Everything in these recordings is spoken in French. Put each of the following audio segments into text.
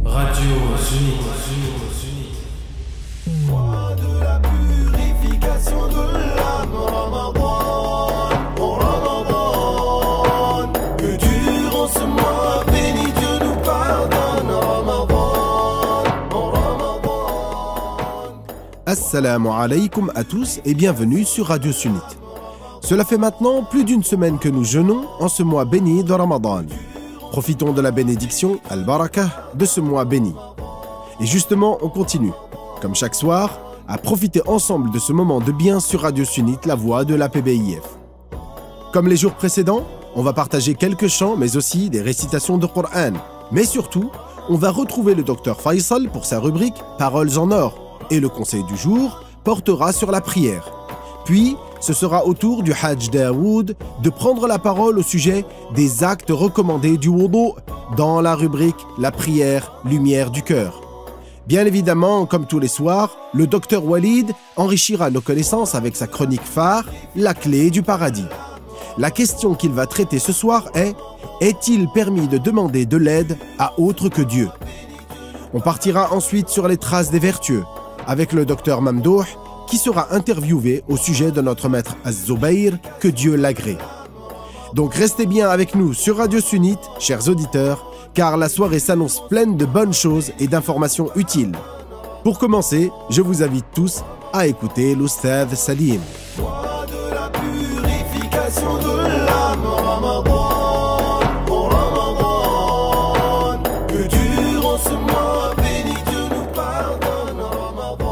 Radio Sunni. Voix de la purification de l'âme, Ramadan. Que durant ce mois béni Dieu nous pardonne, Ramadan. Assalamu alaikum à tous et bienvenue sur Radio Sunnite. Cela fait maintenant plus d'une semaine que nous jeûnons en ce mois béni de Ramadan. Profitons de la bénédiction, al-barakah, de ce mois béni. Et justement, on continue, comme chaque soir, à profiter ensemble de ce moment de bien sur Radio Sunnite, la voix de la PBIF. Comme les jours précédents, on va partager quelques chants, mais aussi des récitations de Coran. Mais surtout, on va retrouver le docteur Faisal pour sa rubrique « Paroles en or ». Et le conseil du jour portera sur la prière. Puis, ce sera au tour du Hajj Daoud de prendre la parole au sujet des actes recommandés du wudu dans la rubrique « La prière, lumière du cœur ». Bien évidemment, comme tous les soirs, le docteur Walid enrichira nos connaissances avec sa chronique phare « La clé du paradis ». La question qu'il va traiter ce soir est « Est-il permis de demander de l'aide à autre que Dieu ?» On partira ensuite sur les traces des vertueux avec le docteur Mamdouh qui sera interviewé au sujet de notre maître Az-Zubayr, que Dieu l'agrée. Donc restez bien avec nous sur Radio Sunnite, chers auditeurs, car la soirée s'annonce pleine de bonnes choses et d'informations utiles. Pour commencer, je vous invite tous à écouter l'Oustaz Salim. Voix de la purification de l'âme, Ramadan, Ramadan. Que durant ce mois béni Dieu nous pardonne, Ramadan.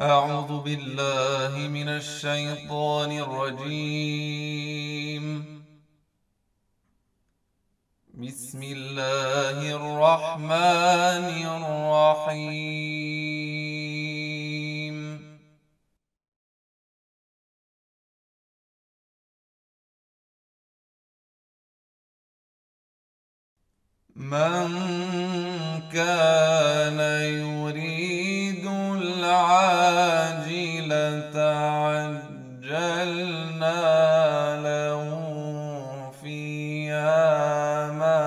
أعوذ بالله من الشيطان الرجيم بسم الله الرحمن الرحيم من كان يريد العاجلة عجلنا له فيها ما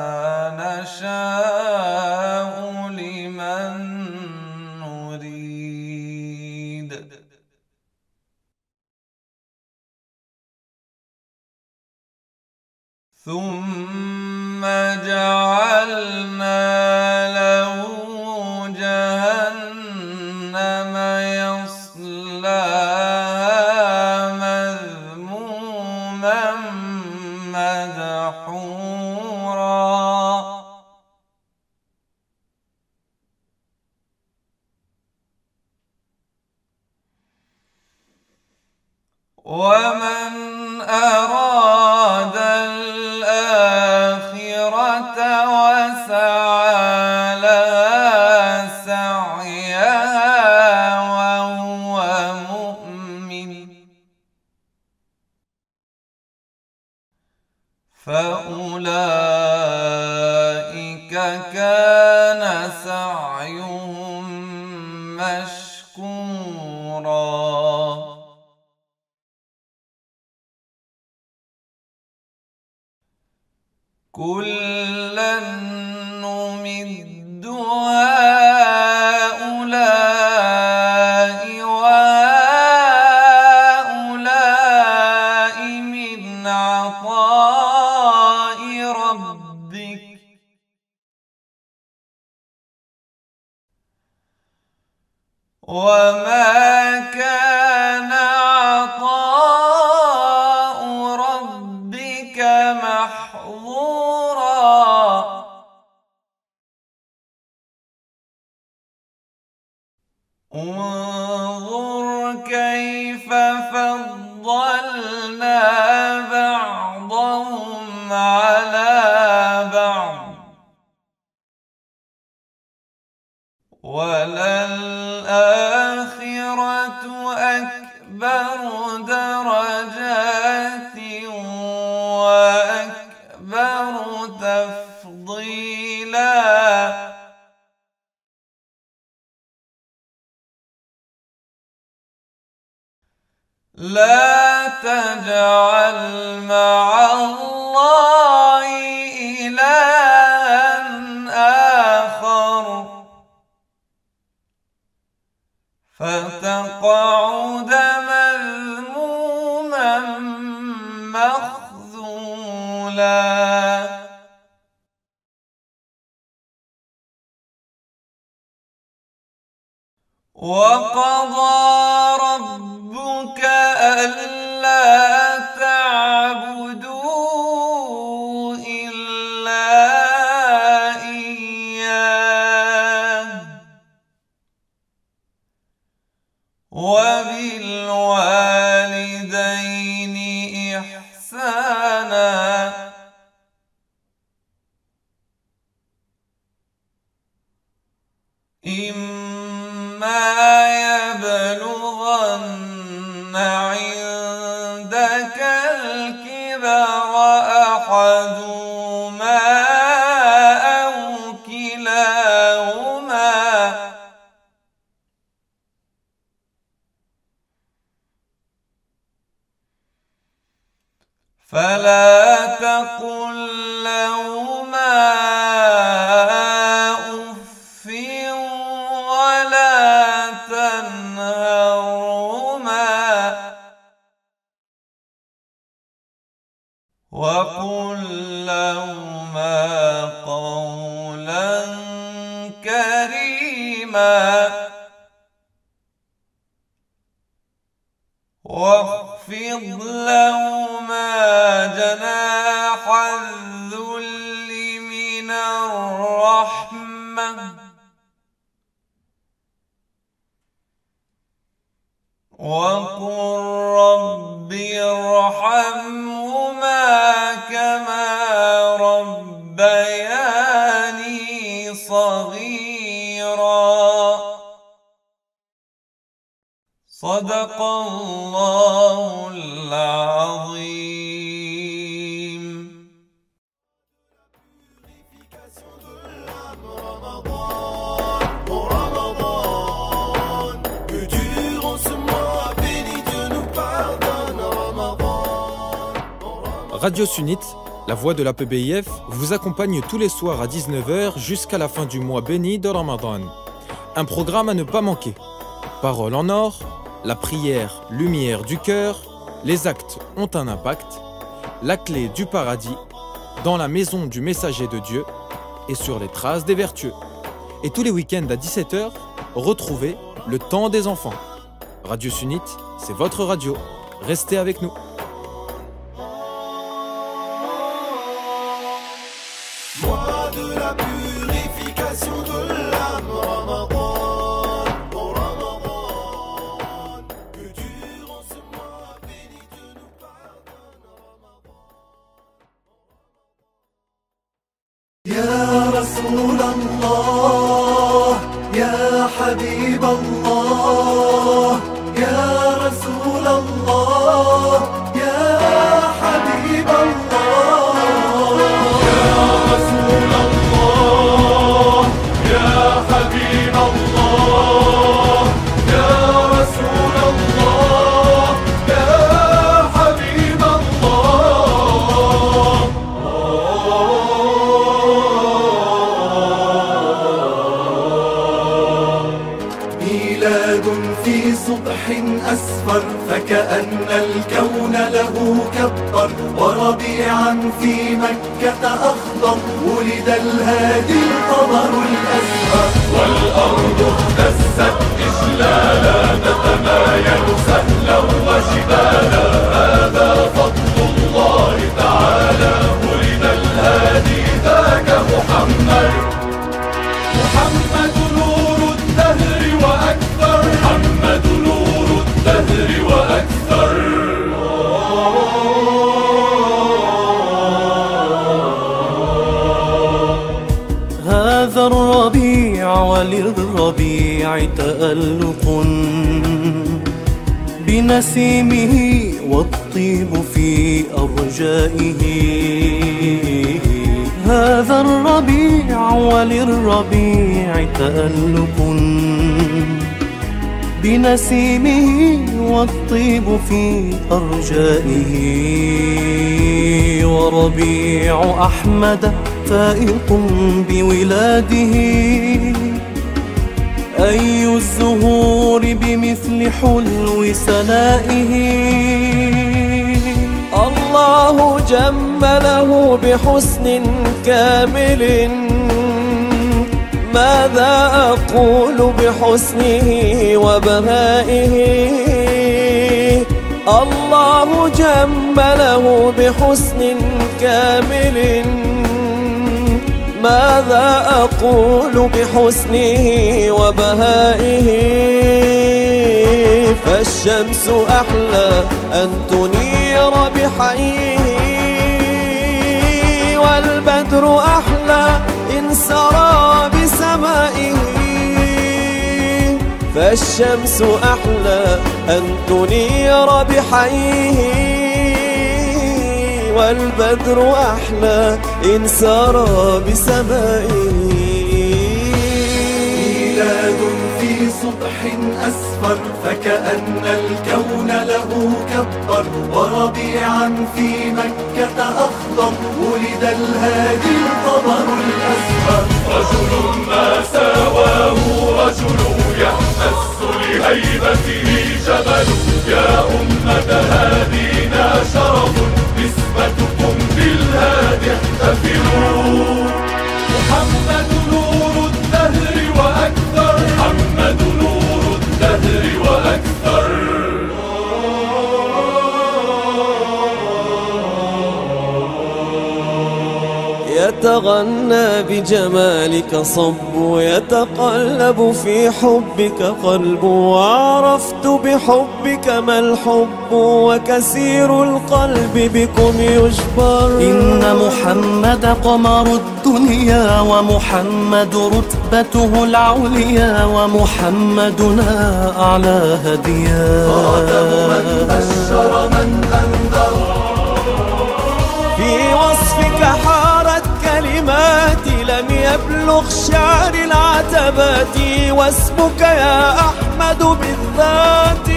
نشاء لمن نريد ثم جعلنا له جهنم يصلاها مذموما مدحورا ومن أراد الآخرة وسعى لها سعيها وهو مؤمن فأولئك كان سعيهم مشكورا كلا نمد هؤلاء وهؤلاء من عطاء ربك وما كان عطاء ربك محظورا انظر كيف فضلنا بعضهم على بعض وللآخرة أكبر درجات لا تجعل مع الله إلها آخر فتقعد مذموما مخذولا. وقضى ربك ألا تعبدوا إلا إياه وبالوالدين إحسانا إما يبلغن عندك الكبر أحدهما أو كلاهما فلا تقل لهما أف ولا تنهرهما وقل لهما قولا كريما واخفض لهما جناح الذل من الرحمة وقل رب ارحمهما كما ربياني صغيرا. صدق الله العظيم. Radio Sunnite, la voix de l'APBIF, vous accompagne tous les soirs à 19h jusqu'à la fin du mois béni de Ramadan. Un programme à ne pas manquer. Parole en or, la prière, lumière du cœur, les actes ont un impact, la clé du paradis, dans la maison du messager de Dieu et sur les traces des vertueux. Et tous les week-ends à 17h, retrouvez le temps des enfants. Radio Sunnite, c'est votre radio. Restez avec nous. Mois de la purification de l'âme, Ramadan, oh Ramadan, que durant ce mois béni Dieu nous pardonne, Ramadan. Ya Rasoul Allah, Ya Habib Allah, Ya Rasoul Allah, Ya Habib Allah. أسفر فكأن الكون له كبر وربيعا في مكة أخضر ولد الهادي القمر الأزهر والأرض اهتزت إجلالا تتمايل سهلا وجبالا هذا فضل الله تعالى ولد الهادي ذاك محمد محمد نور الدهر وأكثر محمد نور الدهر وأكثر هذا الربيع وللربيع تألق بنسيمه والطيب في أرجائه هذا الربيع وللربيع تألق بنسيمه والطيب في أرجائه. وربيع أحمد فائق بولاده، أي الزهور بمثل حلو سنائه. الله جمله بحسن كامل، ماذا أقول بحسنه وبهائه. الله جمله بحسن كامل، ماذا أقول بحسنه وبهائه. فالشمس أحلى أن تنير بحيه، والبدر أحلى إن سرى بسمائه. فالشمس أحلى أن تنير بحيه، والبدر أحلى إن سرى بسمائه. ميلاد في صبح أسفر فكأن الكون له كبر، وربيعا في مكة أخضر ولد الهادي القمر الأزهر. رجل ما ساواه رجل يحتس لهيبته جبل، يا أمة هادينا شرف نسبتكم بالهادي احتفلوا. محمد نور الدهر وأكثر، محمد نور الدهر وأكثر. يتغنى بجمالك صب، يتقلب في حبك قلب. وعرفت بحبك ما الحب، وكثير القلب بكم يجبر. إن محمد قمر الدنيا، ومحمد رتبته العليا، ومحمدنا أعلى هديا. خاتم من بشر من أنذر، في وصفك حارت كلماتي، لم يبلغ شعر العتبات. واسمك يا أحمد بالذات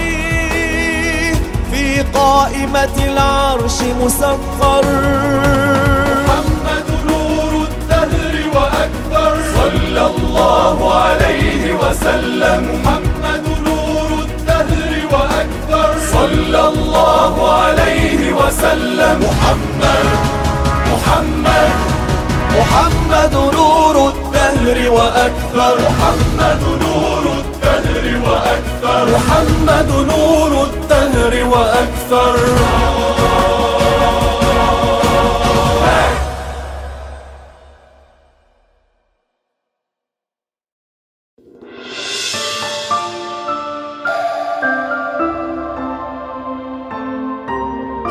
في قائمة العرش مسطر. محمد نور الدهر وأكثر، صلى الله عليه وسلم. محمد نور الدهر وأكثر، صلى الله عليه وسلم. محمد محمد محمد نور الدهر وأكثر، محمد نور الدهر وأكثر، محمد نور الدهر وأكثر.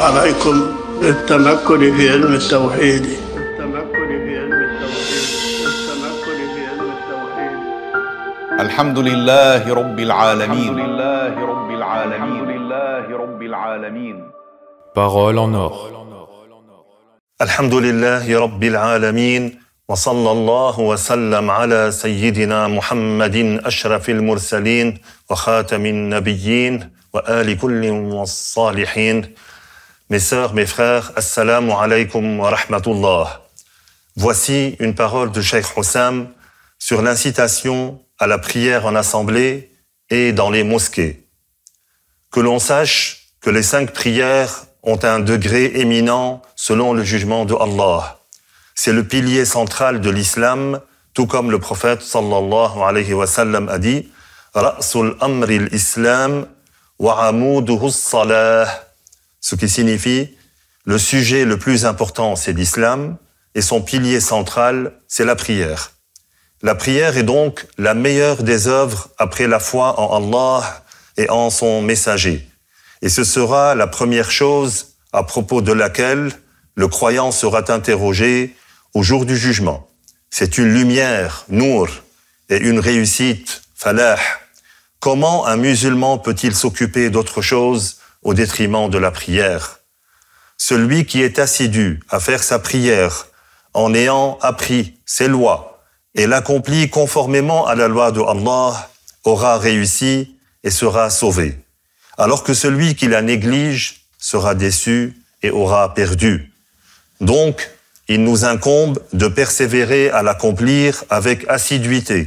عليكم بالتمكن في علم التوحيد. الحمد لله رب العالمين. الحمد لله رب العالمين. الحمد لله رب العالمين. Parole en or. الحمد لله رب العالمين، وصلى الله وسلم على سيدنا محمد أشرف المرسلين وخاتم النبيين وآل كل والصالحين. Mes sœurs, mes frères, assalamu alaykum wa rahmatullah. Voici une parole de Cheikh Hussam sur l'incitation à la prière en assemblée et dans les mosquées. Que l'on sache que les 5 prières ont un degré éminent selon le jugement de Allah. C'est le pilier central de l'islam, tout comme le prophète sallallahu alayhi wa sallam a dit « Ra'sul amri l'islam wa amuduhu s-salah » ce qui signifie le sujet le plus important, c'est l'islam, et son pilier central, c'est la prière. La prière est donc la meilleure des œuvres après la foi en Allah et en son messager. Et ce sera la première chose à propos de laquelle le croyant sera interrogé au jour du jugement. C'est une lumière, nour, et une réussite, falah. Comment un musulman peut-il s'occuper d'autre chose au détriment de la prière? Celui qui est assidu à faire sa prière en ayant appris ses lois et l'accomplit conformément à la loi de Allah aura réussi et sera sauvé, alors que celui qui la néglige sera déçu et aura perdu. Donc, il nous incombe de persévérer à l'accomplir avec assiduité,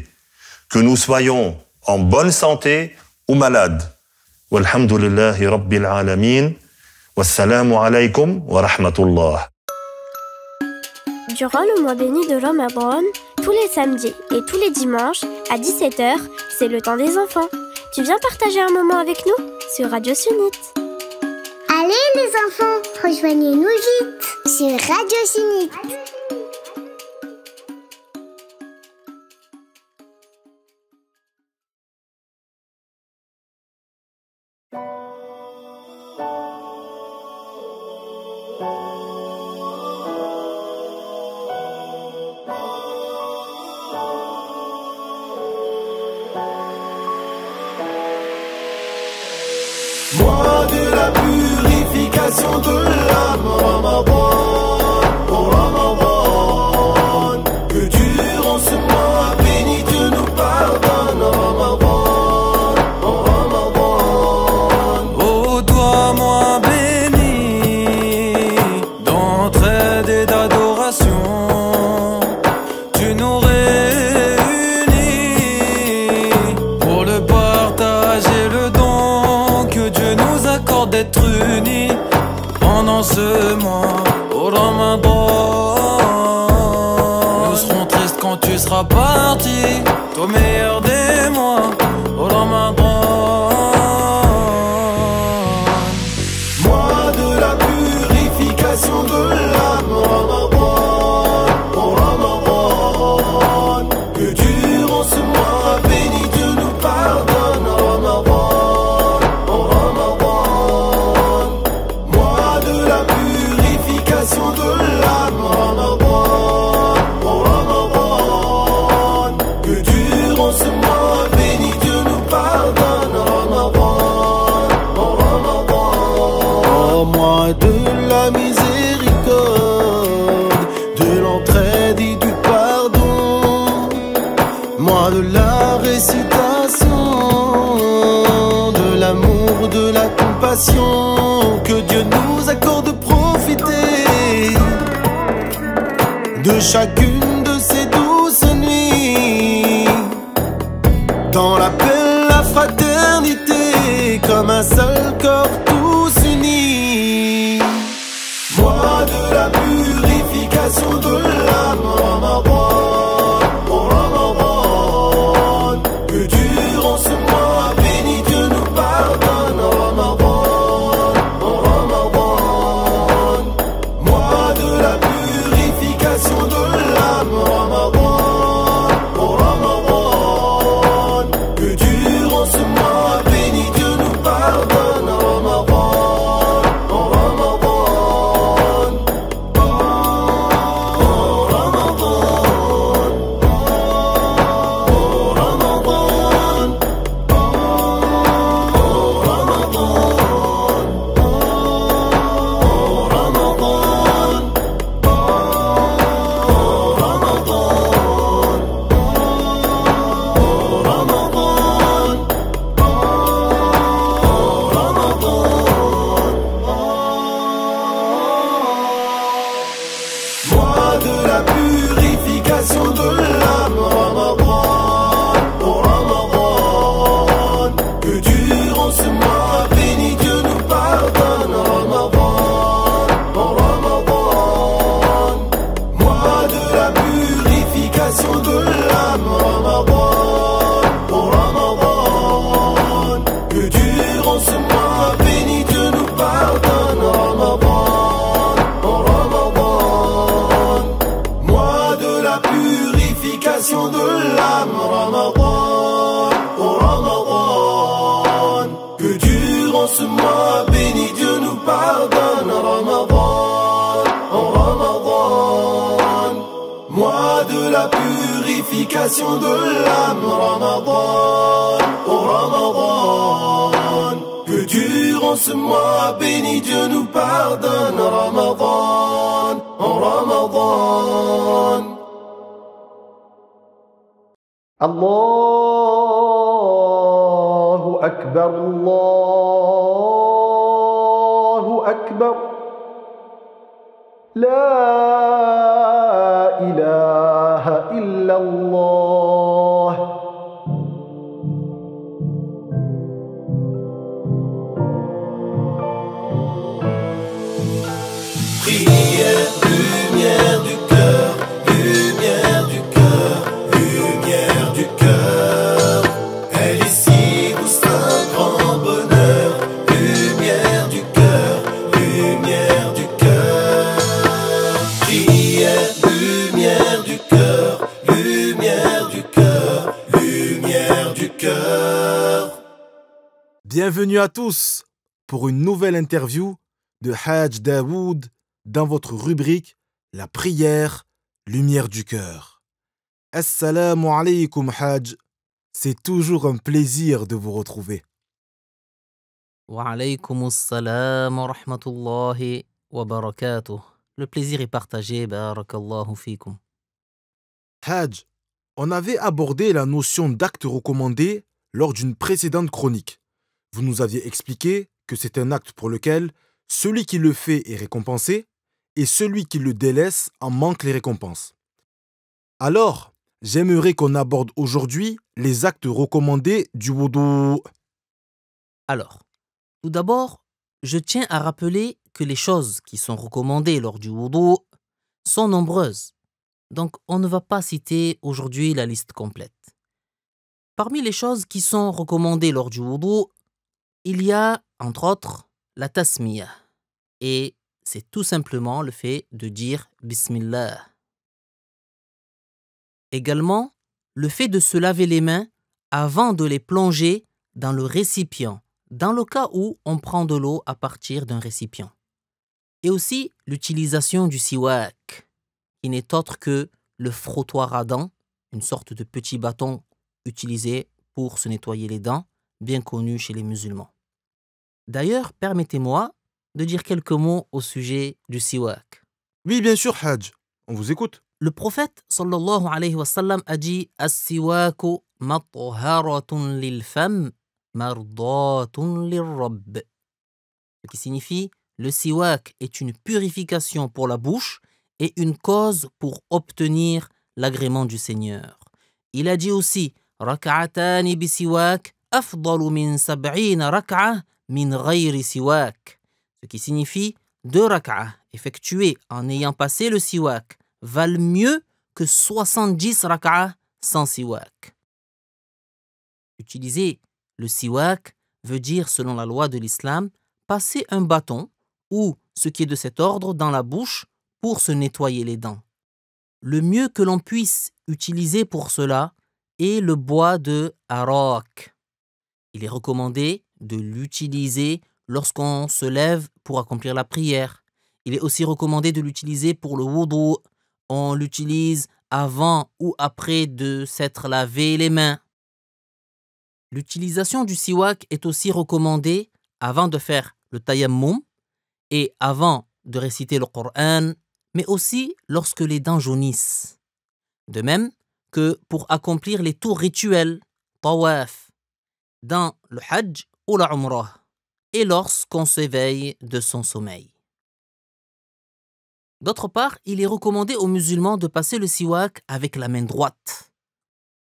que nous soyons en bonne santé ou malades. Walhamdulillahi Rabbil Alamin. Wassalamu alaykum wa rahmatullah. Durant le mois béni de Ramadan, tous les samedis et tous les dimanches, à 17h, c'est le temps des enfants. Tu viens partager un moment avec nous sur Radio Sunnite. Allez les enfants, rejoignez-nous vite sur Radio Sunnite. Mois de la purification de l'âme, Ramadan, oh Ramadan, que durant ce mois béni Dieu nous pardonne, Ramadan, oh Ramadan. Ô toi, mois béni, d'entraide et d'adoration, tu nous réunis pour le partage et le don que Dieu nous accorde d'être unis pendant ce mois, au Ramadan. Nous serons tristes quand tu seras parti, au meilleur des mois, au Ramadan. Mois de la purification de l'âme, Ramadan, oh Ramadan, que durant ce mois béni Dieu nous pardonne, Ramadan, oh Ramadan. Mois de la purification de l'âme, Ramadan, oh Ramadan, que durant ce mois béni Dieu nous pardonne, Ramadan, oh Ramadan. Oh, mois de la miséricorde, de l'entraide et du pardon, mois de la récitation, de l'amour, de la compassion, que Dieu nous accorde de profiter de chacune de ces douces nuits, dans la paix, la fraternité, comme un seul corps tous unis. Mois de la purification de l'âme, Ramadan, oh Ramadan, que durant ce mois béni Dieu nous pardonne, Ramadan, oh Ramadan. Mois de la purification de l'âme, Ramadan, oh Ramadan, que durant ce mois béni Dieu nous pardonne, Ramadan, oh Ramadan. Mois de la purification de l'âme, Ramadan, oh Ramadan, que durant ce mois béni Dieu nous pardonne, Ramadan, oh Ramadan. Mois de la purification de l'âme, Ramadan, oh Ramadan, que durant ce mois béni Dieu nous pardonne, Ramadan, oh Ramadan. Mois de la purification de l'âme, Ramadan, oh Ramadan, que durant ce mois béni Dieu nous pardonne, Ramadan, oh Ramadan. Mois de la purification de l'âme, Ramadan, oh Ramadan, que durant ce mois béni Dieu nous pardonne, Ramadan, oh Ramadan. الله أكبر أكبر الله أكبر لا إله إلا الله Prière, lumière du cœur, lumière du cœur, lumière du cœur. Elle ici pousse un grand bonheur, lumière du cœur, lumière du cœur. Prière, lumière du cœur, lumière du cœur, lumière du cœur. Bienvenue à tous pour une nouvelle interview de Hajj Daoud dans votre rubrique La prière, lumière du cœur. Assalamu alaikum Hajj, c'est toujours un plaisir de vous retrouver. Wa alaykum assalam wa rahmatullahi wa barakatuh. Le plaisir est partagé, barakallahu fikum. Hajj, on avait abordé la notion d'acte recommandé lors d'une précédente chronique. Vous nous aviez expliqué que c'est un acte pour lequel celui qui le fait est récompensé et celui qui le délaisse en manque les récompenses. Alors, j'aimerais qu'on aborde aujourd'hui les actes recommandés du wudu. Alors, tout d'abord, je tiens à rappeler que les choses qui sont recommandées lors du wudu sont nombreuses. Donc, on ne va pas citer aujourd'hui la liste complète. Parmi les choses qui sont recommandées lors du wudu, il y a, entre autres, la tasmiyah. Et c'est tout simplement le fait de dire Bismillah. Également, le fait de se laver les mains avant de les plonger dans le récipient, dans le cas où on prend de l'eau à partir d'un récipient. Et aussi l'utilisation du siwak, qui n'est autre que le frottoir à dents, une sorte de petit bâton utilisé pour se nettoyer les dents, bien connu chez les musulmans. D'ailleurs, permettez-moi de dire quelques mots au sujet du siwak. Oui, bien sûr, Hajj. On vous écoute. Le prophète, sallallahu alayhi wa sallam, a dit « As-siwaku matharatun lil-fam, mardatun lir-rabb » ce qui signifie « Le siwak est une purification pour la bouche et une cause pour obtenir l'agrément du Seigneur. » Il a dit aussi « Rak'atani bi-siwak afdalu min sab'ina rak'a min ghayri siwak » ce qui signifie 2 rak'ah effectués en ayant passé le siwak valent mieux que 70 rak'ah sans siwak. Utiliser le siwak veut dire, selon la loi de l'islam, passer un bâton ou ce qui est de cet ordre dans la bouche pour se nettoyer les dents. Le mieux que l'on puisse utiliser pour cela est le bois de arak. Il est recommandé de l'utiliser lorsqu'on se lève pour accomplir la prière. Il est aussi recommandé de l'utiliser pour le wudu. On l'utilise avant ou après de s'être lavé les mains. L'utilisation du siwak est aussi recommandée avant de faire le tayammum et avant de réciter le Coran, mais aussi lorsque les dents jaunissent. De même que pour accomplir les tours rituels, tawaf, dans le hajj ou la umrah, et lorsqu'on s'éveille de son sommeil. D'autre part, il est recommandé aux musulmans de passer le siwak avec la main droite,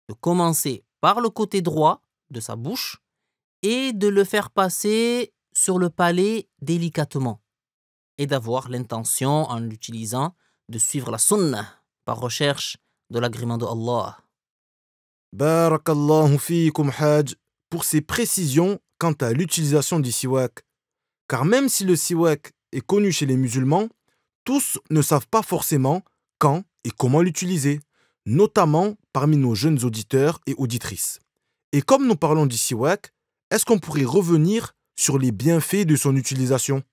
de commencer par le côté droit de sa bouche et de le faire passer sur le palais délicatement et d'avoir l'intention, en l'utilisant, de suivre la sunnah par recherche de l'agrément de Allah. Barakallahu fiikum Hajj pour ces précisions quant à l'utilisation du siwak. Car même si le siwak est connu chez les musulmans, tous ne savent pas forcément quand et comment l'utiliser, notamment parmi nos jeunes auditeurs et auditrices. Et comme nous parlons du siwak, est-ce qu'on pourrait revenir sur les bienfaits de son utilisation?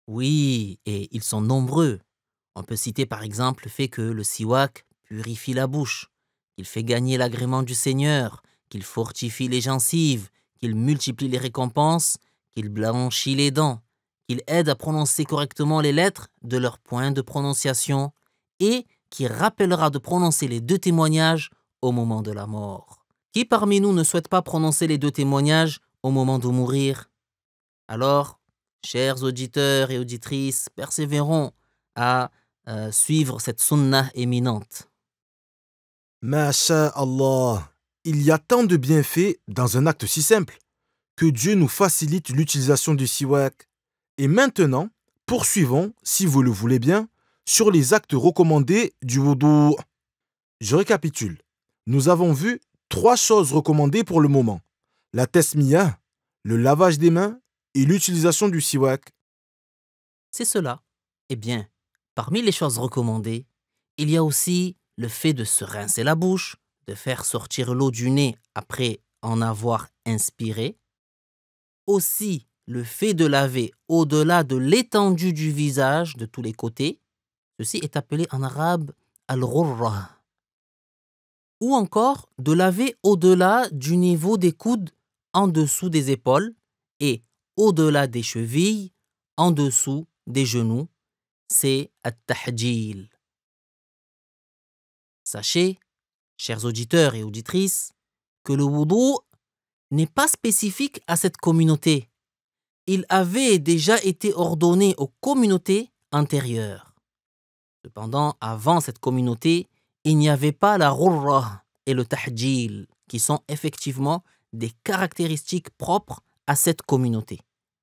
Oui, et ils sont nombreux. On peut citer par exemple le fait que le siwak purifie la bouche, qu'il fait gagner l'agrément du Seigneur, qu'il fortifie les gencives, qu'il multiplie les récompenses, qu'il blanchit les dents, qu'il aide à prononcer correctement les lettres de leur point de prononciation et qui rappellera de prononcer les 2 témoignages au moment de la mort. Qui parmi nous ne souhaite pas prononcer les deux témoignages au moment de mourir? Alors, chers auditeurs et auditrices, persévérons à suivre cette sunnah éminente. Masha'Allah, il y a tant de bienfaits dans un acte si simple. Que Dieu nous facilite l'utilisation du siwak. Et maintenant, poursuivons, si vous le voulez bien, sur les actes recommandés du wudu. Je récapitule. Nous avons vu 3 choses recommandées pour le moment. La tasmiyah, le lavage des mains et l'utilisation du siwak. C'est cela. Eh bien, parmi les choses recommandées, il y a aussi le fait de se rincer la bouche, de faire sortir l'eau du nez après en avoir inspiré. Aussi, le fait de laver au-delà de l'étendue du visage de tous les côtés. Ceci est appelé en arabe al-ghurra. Ou encore de laver au-delà du niveau des coudes, en dessous des épaules, et au-delà des chevilles, en dessous des genoux. C'est at-tahjil. Sachez, chers auditeurs et auditrices, que le wudu n'est pas spécifique à cette communauté. Il avait déjà été ordonné aux communautés antérieures. Cependant, avant cette communauté, il n'y avait pas la ghurra et le tahjil, qui sont effectivement des caractéristiques propres à cette communauté.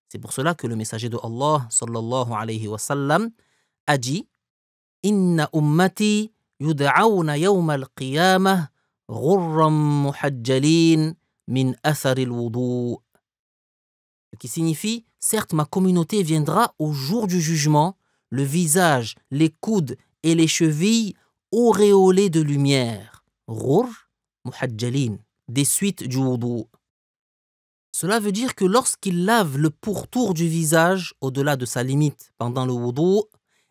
C'est pour cela que le messager de Allah, sallallahu alayhi wa sallam, a dit « Inna ummati yud'awna yawma al-qiyamah ghurran muhajjalin min athar al-wudu » Ce qui signifie « Certes, ma communauté viendra au jour du jugement, le visage, les coudes et les chevilles auréolés de lumière. » Ghurr, muhajjalin, des suites du wudu. Cela veut dire que lorsqu'il lave le pourtour du visage au-delà de sa limite pendant le wudu,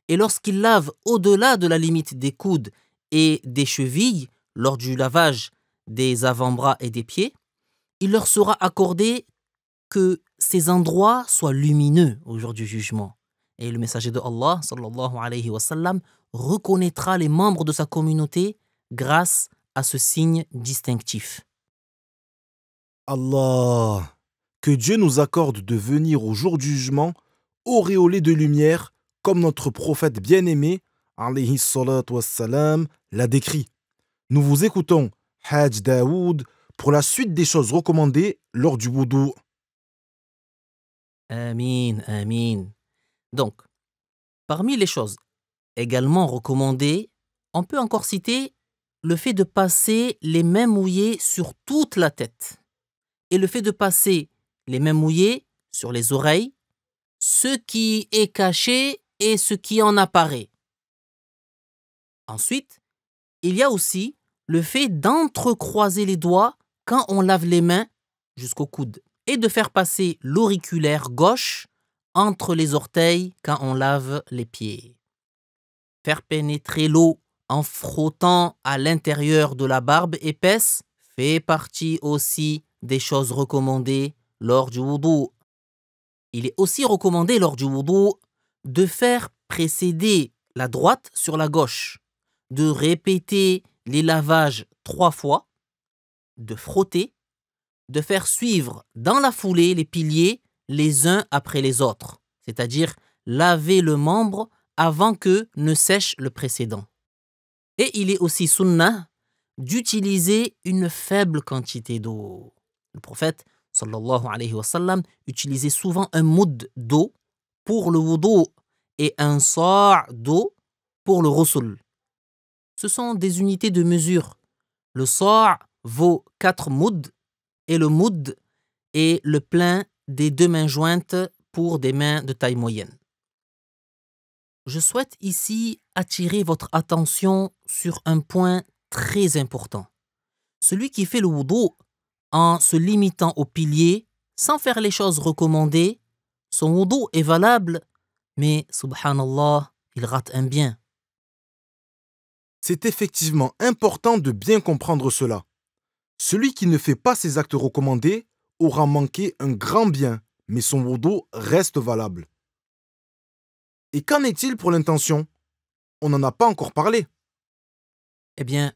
et lorsqu'il lave au-delà de la limite des coudes et des chevilles lors du lavage des avant-bras et des pieds, il leur sera accordé que ces endroits soient lumineux au jour du jugement. Et le messager de Allah, sallallahu alayhi wa sallam, reconnaîtra les membres de sa communauté grâce à ce signe distinctif. Allah, que Dieu nous accorde de venir au jour du jugement auréolé de lumière comme notre prophète bien-aimé, alayhi salatu wassalam, l'a décrit. Nous vous écoutons, Hajj Daoud, pour la suite des choses recommandées lors du wudu. Amin, amin. Donc, parmi les choses également recommandées, on peut encore citer le fait de passer les mains mouillées sur toute la tête et le fait de passer les mains mouillées sur les oreilles, ce qui est caché et ce qui en apparaît. Ensuite, il y a aussi le fait d'entrecroiser les doigts quand on lave les mains jusqu'au coude et de faire passer l'auriculaire gauche entre les orteils quand on lave les pieds. Faire pénétrer l'eau en frottant à l'intérieur de la barbe épaisse fait partie aussi des choses recommandées lors du wudu. Il est aussi recommandé lors du wudu de faire précéder la droite sur la gauche, de répéter les lavages 3 fois, de frotter, de faire suivre dans la foulée les piliers les uns après les autres, c'est-à-dire laver le membre avant que ne sèche le précédent. Et il est aussi sunnah d'utiliser une faible quantité d'eau. Le prophète, sallallahu alayhi wa sallam, utilisait souvent un moud d'eau pour le wudu et un sa' d'eau pour le ghusl. Ce sont des unités de mesure. Le sa' vaut 4 mouds et le moud est le plein des 2 mains jointes pour des mains de taille moyenne. Je souhaite ici attirer votre attention sur un point très important. Celui qui fait le wudu en se limitant aux piliers, sans faire les choses recommandées, son wudu est valable, mais subhanallah, il rate un bien. C'est effectivement important de bien comprendre cela. Celui qui ne fait pas ces actes recommandés aura manqué un grand bien, mais son wudu reste valable. Et qu'en est-il pour l'intention? On n'en a pas encore parlé. Eh bien,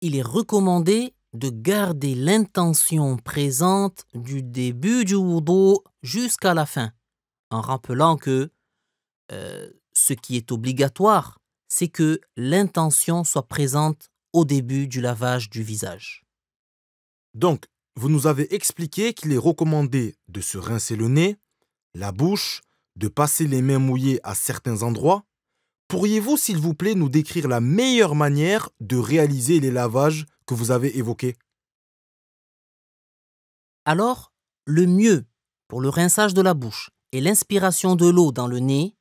il est recommandé de garder l'intention présente du début du wudu jusqu'à la fin, en rappelant que ce qui est obligatoire, c'est que l'intention soit présente au début du lavage du visage. Donc, vous nous avez expliqué qu'il est recommandé de se rincer le nez, la bouche, de passer les mains mouillées à certains endroits. Pourriez-vous, s'il vous plaît, nous décrire la meilleure manière de réaliser les lavages que vous avez évoqués? Alors, le mieux pour le rinçage de la bouche et l'inspiration de l'eau dans le nez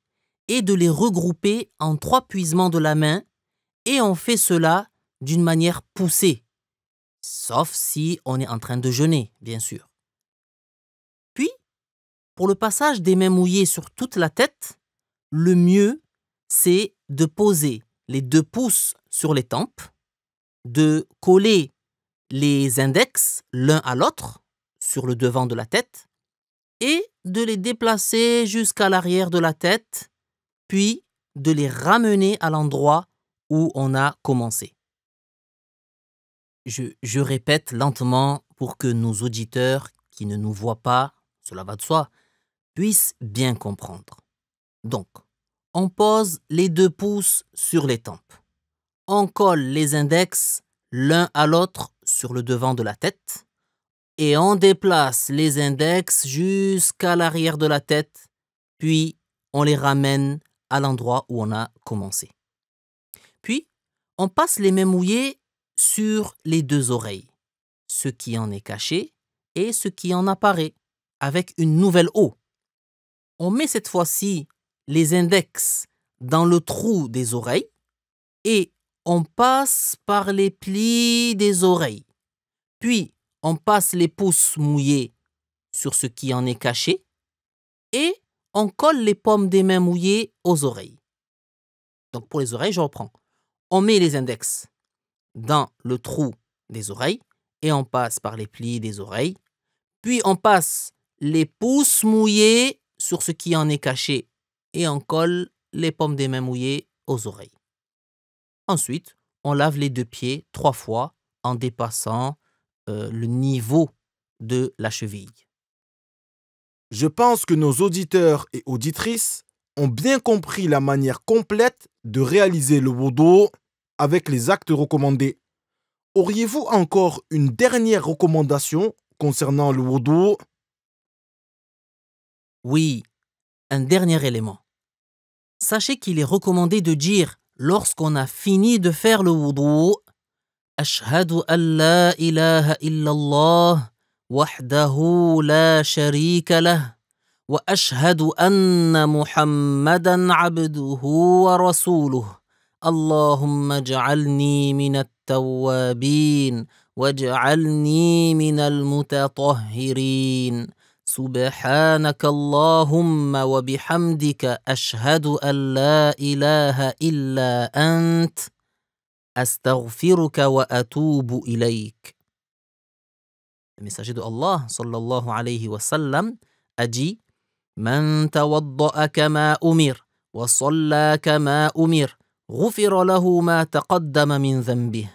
est de les regrouper en 3 puisements de la main, et on fait cela d'une manière poussée, sauf si on est en train de jeûner, bien sûr. Puis, pour le passage des mains mouillées sur toute la tête, le mieux, c'est de poser les 2 pouces sur les tempes, de coller les index l'un à l'autre sur le devant de la tête et de les déplacer jusqu'à l'arrière de la tête, puis de les ramener à l'endroit où on a commencé. Je répète lentement pour que nos auditeurs qui ne nous voient pas, cela va de soi, puissent bien comprendre. Donc, on pose les 2 pouces sur les tempes. On colle les index l'un à l'autre sur le devant de la tête et on déplace les index jusqu'à l'arrière de la tête, puis on les ramène à l'endroit où on a commencé. Puis, on passe les mains mouillées sur les 2 oreilles, ce qui en est caché et ce qui en apparaît, avec une nouvelle eau. On met cette fois-ci les index dans le trou des oreilles et on passe par les plis des oreilles. Puis, on passe les pouces mouillés sur ce qui en est caché et on colle les paumes des mains mouillées aux oreilles. Donc, pour les oreilles, je reprends. On met les index dans le trou des oreilles et on passe par les plis des oreilles. Puis, on passe les pouces mouillés sur ce qui en est caché et on colle les paumes des mains mouillées aux oreilles. Ensuite, on lave les 2 pieds 3 fois en dépassant le niveau de la cheville. Je pense que nos auditeurs et auditrices ont bien compris la manière complète de réaliser le wudu avec les actes recommandés. Auriez-vous encore une dernière recommandation concernant le wudu? Oui, un dernier élément. Sachez qu'il est recommandé de dire lorsqu'on a fini de faire le wudu, Ashhadu an la ilaha illallah wahdahu la sharika lah wa ashhadu anna Muhammadan abduhu wa rasuluh. Allahumma ij'alni min at-tawwabin waj'alni min al-mutatahhirin. سبحانك اللهم وبحمدك أشهد أن لا إله إلا أنت أستغفرك وأتوب إليك. Le messager de Allah sallallahu alayhi wa sallam a dit من توضأ كما أمر وصلى كما أمر غفر له ما تقدم من ذنبه.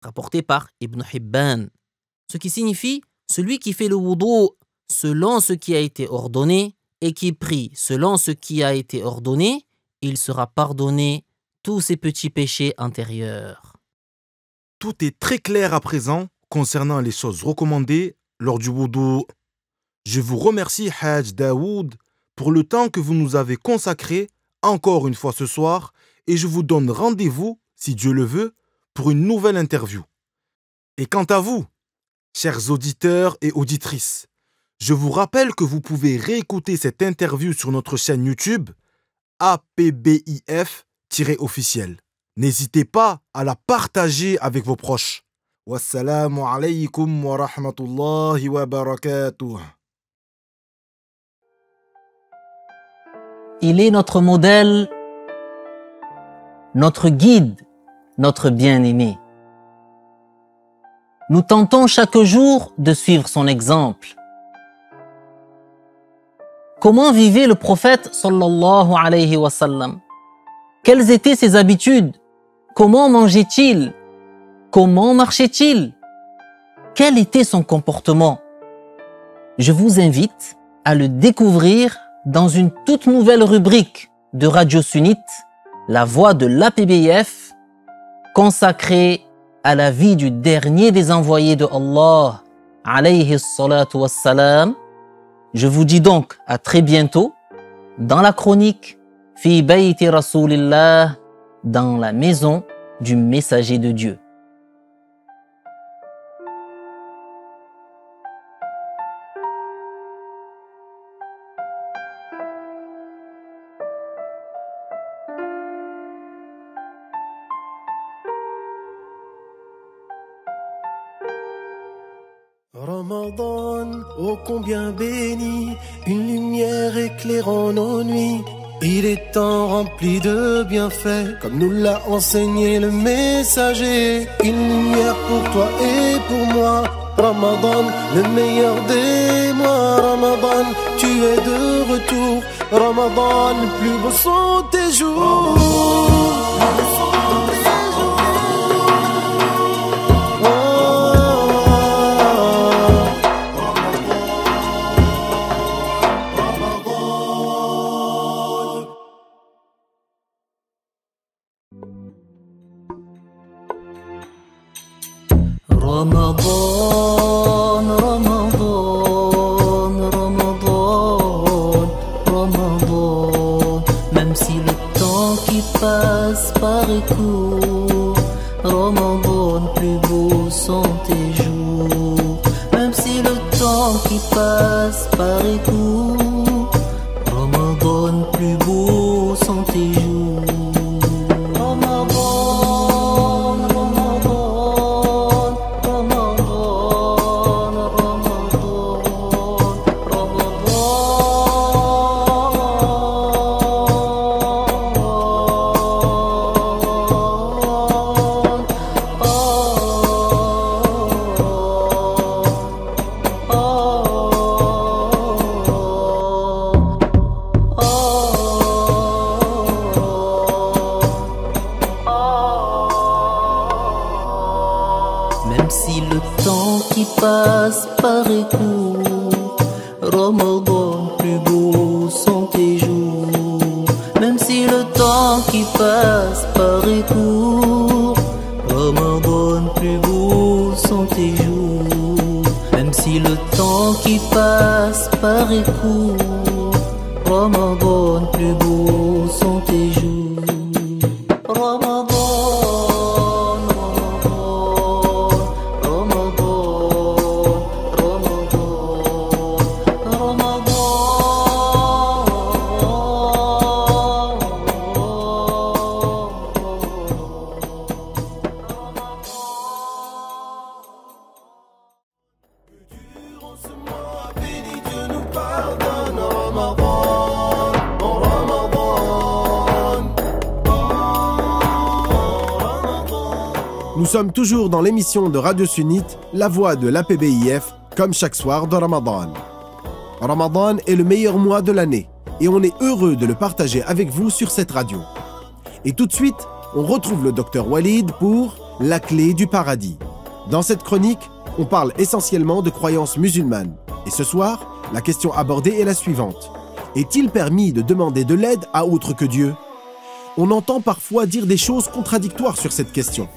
Rapporté par Ibn Hibban, ce qui signifie celui qui fait le wudu selon ce qui a été ordonné et qui prie selon ce qui a été ordonné, il sera pardonné tous ses petits péchés antérieurs. Tout est très clair à présent concernant les choses recommandées lors du wudu. Je vous remercie, Hajj Daoud, pour le temps que vous nous avez consacré encore une fois ce soir et je vous donne rendez-vous, si Dieu le veut, pour une nouvelle interview. Et quant à vous, chers auditeurs et auditrices, je vous rappelle que vous pouvez réécouter cette interview sur notre chaîne YouTube APBIF-officiel. N'hésitez pas à la partager avec vos proches. Wassalamu alaykum wa rahmatullahi wa barakatuh. Il est notre modèle, notre guide, notre bien-aimé. Nous tentons chaque jour de suivre son exemple. Comment vivait le prophète sallallahu alayhi wa sallam? Quelles étaient ses habitudes? Comment mangeait-il? Comment marchait-il? Quel était son comportement? Je vous invite à le découvrir dans une toute nouvelle rubrique de Radio Sunnite, La Voix de l'APBIF, consacrée à la vie du dernier des envoyés de Allah, alayhi salatu wassalam. Je vous dis donc à très bientôt dans la chronique Fi Bayti Rasulillah, dans la maison du messager de Dieu. Ramadan, ô combien béni, une lumière éclairant nos nuits. Il est temps rempli de bienfaits, comme nous l'a enseigné le messager. Une lumière pour toi et pour moi. Ramadan, le meilleur des mois. Ramadan, tu es de retour. Ramadan, le plus beau sont tes jours. Ramadan, Ramadan, Ramadan, Ramadan. Même si le temps qui passe paraît court, Ramadan, plus beaux sont tes jours. Même si le temps qui passe paraît court, Ramadan, plus beaux sont tes jours. Même si le temps qui passe paraît court, Ramadan, plus beaux sont tes jours. Même si le temps qui passe paraît court, Ramadan, plus beaux sont tes jours. Même si le temps qui passe paraît court, Ramadan, plus beaux sont tes jours. Ramadan. Nous sommes toujours dans l'émission de Radio Sunnite, La Voix de l'APBIF, comme chaque soir de Ramadan. Ramadan est le meilleur mois de l'année et on est heureux de le partager avec vous sur cette radio. Et tout de suite, on retrouve le docteur Walid pour La clé du paradis. Dans cette chronique, on parle essentiellement de croyances musulmanes. Et ce soir, la question abordée est la suivante. Est-il permis de demander de l'aide à autre que Dieu? On entend parfois dire des choses contradictoires sur cette question.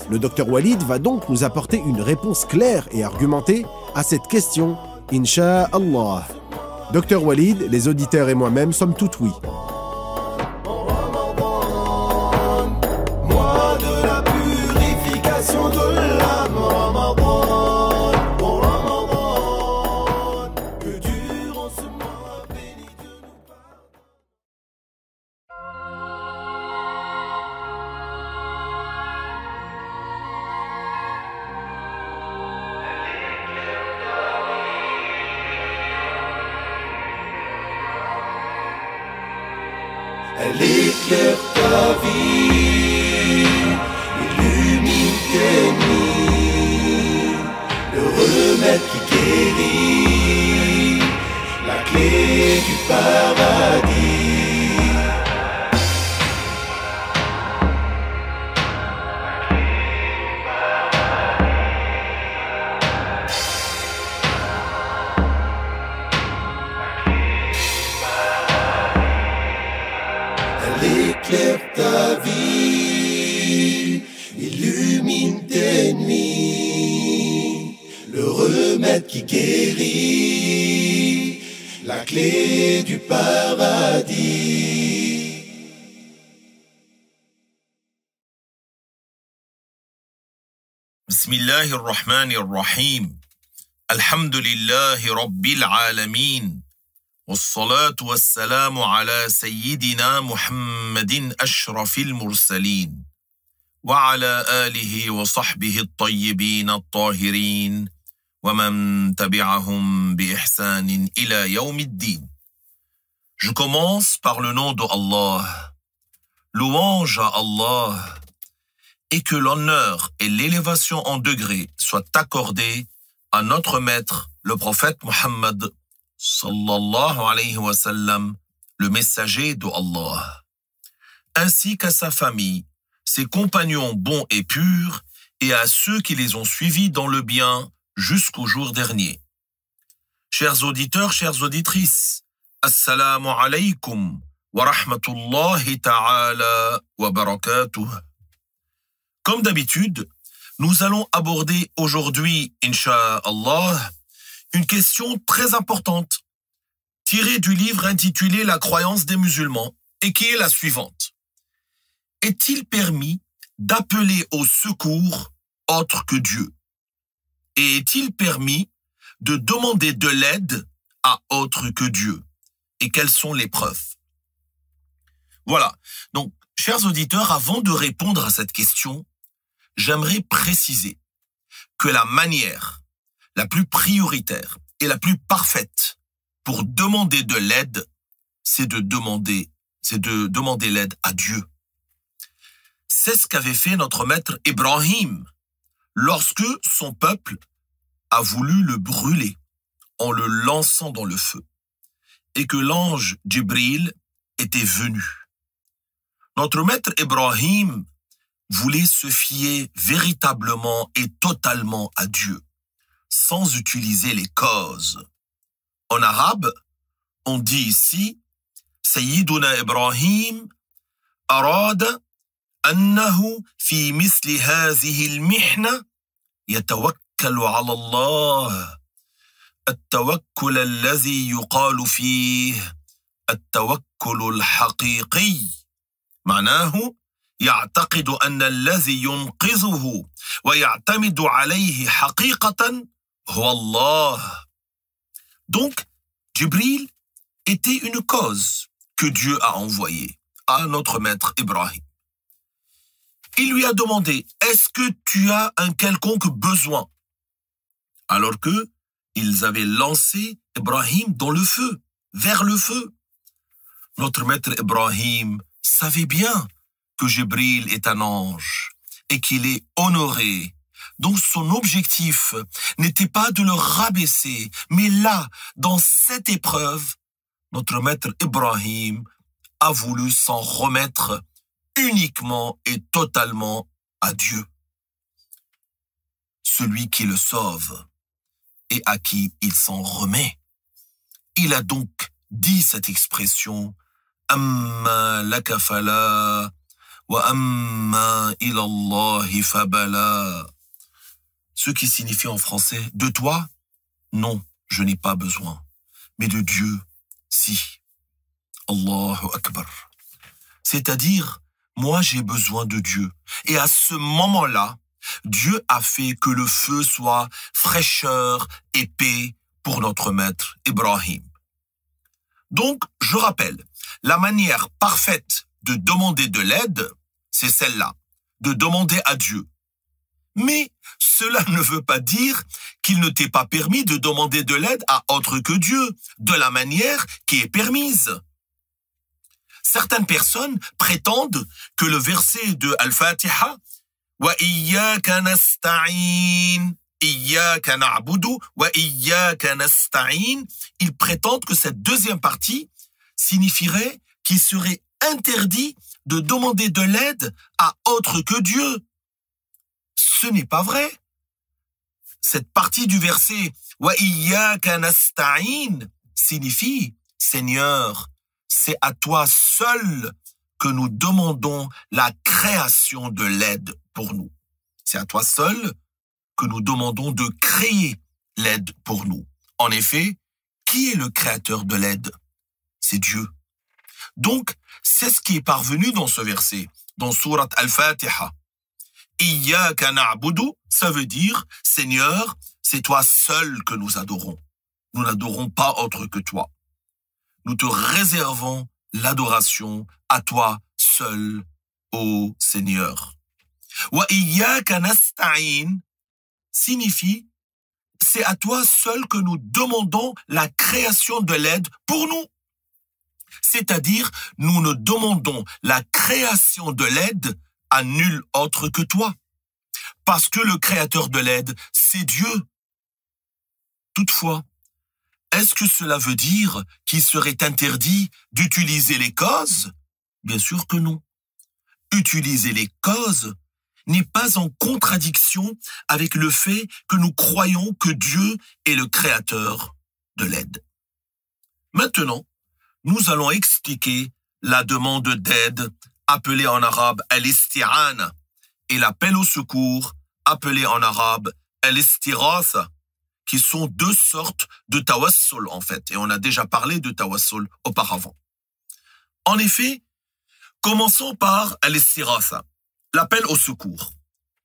Le docteur Walid va donc nous apporter une réponse claire et argumentée à cette question, Inch'Allah. Docteur Walid, les auditeurs et moi-même sommes tout oui. Mois de la purification de l'âme, Ramadan, bon Ramadan, que durant ce mois béni Dieu nous pardonne. Elle éclaire ta vie, illumine tes nuits, le remède qui guérit, la clé du paradis. clé du paradis. Bismillahir Rahmanir Rahim. Alhamdulillahi Rabbil Alamin. والصلاة والسلام على سيدنا محمد أشرف المرسلين وعلى آله وصحبه الطيبين الطاهرين ومن تبعهم بإحسان إلى يوم الدين. Je commence par le nom de Allah. Louange à Allah, et que l'honneur et l'élévation en degrés soient accordés à notre maître, le prophète Muhammad sallallahu alayhi wa sallam, le messager de Allah, ainsi qu'à sa famille, ses compagnons bons et purs, et à ceux qui les ont suivis dans le bien jusqu'au jour dernier. Chers auditeurs, chères auditrices, assalamu alaykum wa rahmatullahi ta'ala wa barakatuh. Comme d'habitude, nous allons aborder aujourd'hui, incha'Allah, une question très importante, tirée du livre intitulé « La croyance des musulmans » et qui est la suivante. Est-il permis d'appeler au secours autre que Dieu? Et est-il permis de demander de l'aide à autre que Dieu? Et quelles sont les preuves? Voilà. Donc, chers auditeurs, avant de répondre à cette question, j'aimerais préciser que la manière la plus prioritaire et la plus parfaite pour demander de l'aide, c'est de demander l'aide à Dieu. C'est ce qu'avait fait notre maître Ibrahim lorsque son peuple a voulu le brûler en le lançant dans le feu et que l'ange Jibril était venu. Notre maître Ibrahim voulait se fier véritablement et totalement à Dieu, sans utiliser les causes. En arabe, on dit ici, Sayyiduna Ibrahim arada annahu fi misli hazihi al-mihna yatawakkalu ala Allah التوكل الذي يقال فيه التوكل الحقيقي معناه يعتقد أن الذي ينقذه ويعتمد عليه حقيقة هو الله. Donc, Jibril était une cause que Dieu a envoyée à notre maître Ibrahim. Il lui a demandé, est-ce que tu as un quelconque besoin? Alors que ils avaient lancé Ibrahim dans le feu, vers le feu. Notre maître Ibrahim savait bien que Jibril est un ange et qu'il est honoré. Donc son objectif n'était pas de le rabaisser, mais là, dans cette épreuve, notre maître Ibrahim a voulu s'en remettre uniquement et totalement à Dieu, celui qui le sauve et à qui il s'en remet. Il a donc dit cette expression « Amma laka fala » ce qui signifie en français, de toi, non, je n'ai pas besoin, mais de Dieu, si. Allahu Akbar. C'est-à-dire, moi j'ai besoin de Dieu. Et à ce moment-là, Dieu a fait que le feu soit fraîcheur et paix pour notre maître Ibrahim. Donc, je rappelle, la manière parfaite de demander de l'aide, c'est celle-là, de demander à Dieu. Mais cela ne veut pas dire qu'il ne t'est pas permis de demander de l'aide à autre que Dieu, de la manière qui est permise. Certaines personnes prétendent que le verset de Al-Fatiha « Wa iyyaka nasta'in » Iyyaka na'budu wa iyyaka nasta'in, ils prétendent que cette deuxième partie signifierait qu'il serait interdit de demander de l'aide à autre que Dieu. Ce n'est pas vrai. Cette partie du verset wa iyyaka nasta'in signifie Seigneur, c'est à toi seul que nous demandons la création de l'aide pour nous. C'est à toi seul que nous demandons de créer l'aide pour nous. En effet, qui est le créateur de l'aide? C'est Dieu. Donc, c'est ce qui est parvenu dans ce verset, dans Sourate Al-Fatiha. Iyyaka na'budu, ça veut dire, Seigneur, c'est toi seul que nous adorons. Nous n'adorons pas autre que toi. Nous te réservons l'adoration à toi seul, ô Seigneur. Wa iyyaka nasta'in signifie, c'est à toi seul que nous demandons la création de l'aide pour nous. C'est-à-dire, nous ne demandons la création de l'aide à nul autre que toi. Parce que le créateur de l'aide, c'est Dieu. Toutefois, est-ce que cela veut dire qu'il serait interdit d'utiliser les causes? Bien sûr que non. Utiliser les causes n'est pas en contradiction avec le fait que nous croyons que Dieu est le créateur de l'aide. Maintenant, nous allons expliquer la demande d'aide, appelée en arabe al-isti'ana, et l'appel au secours, appelé en arabe al-istighatha, qui sont deux sortes de tawassul en fait, et on a déjà parlé de tawassul auparavant. En effet, commençons par al-istighatha, l'appel au secours,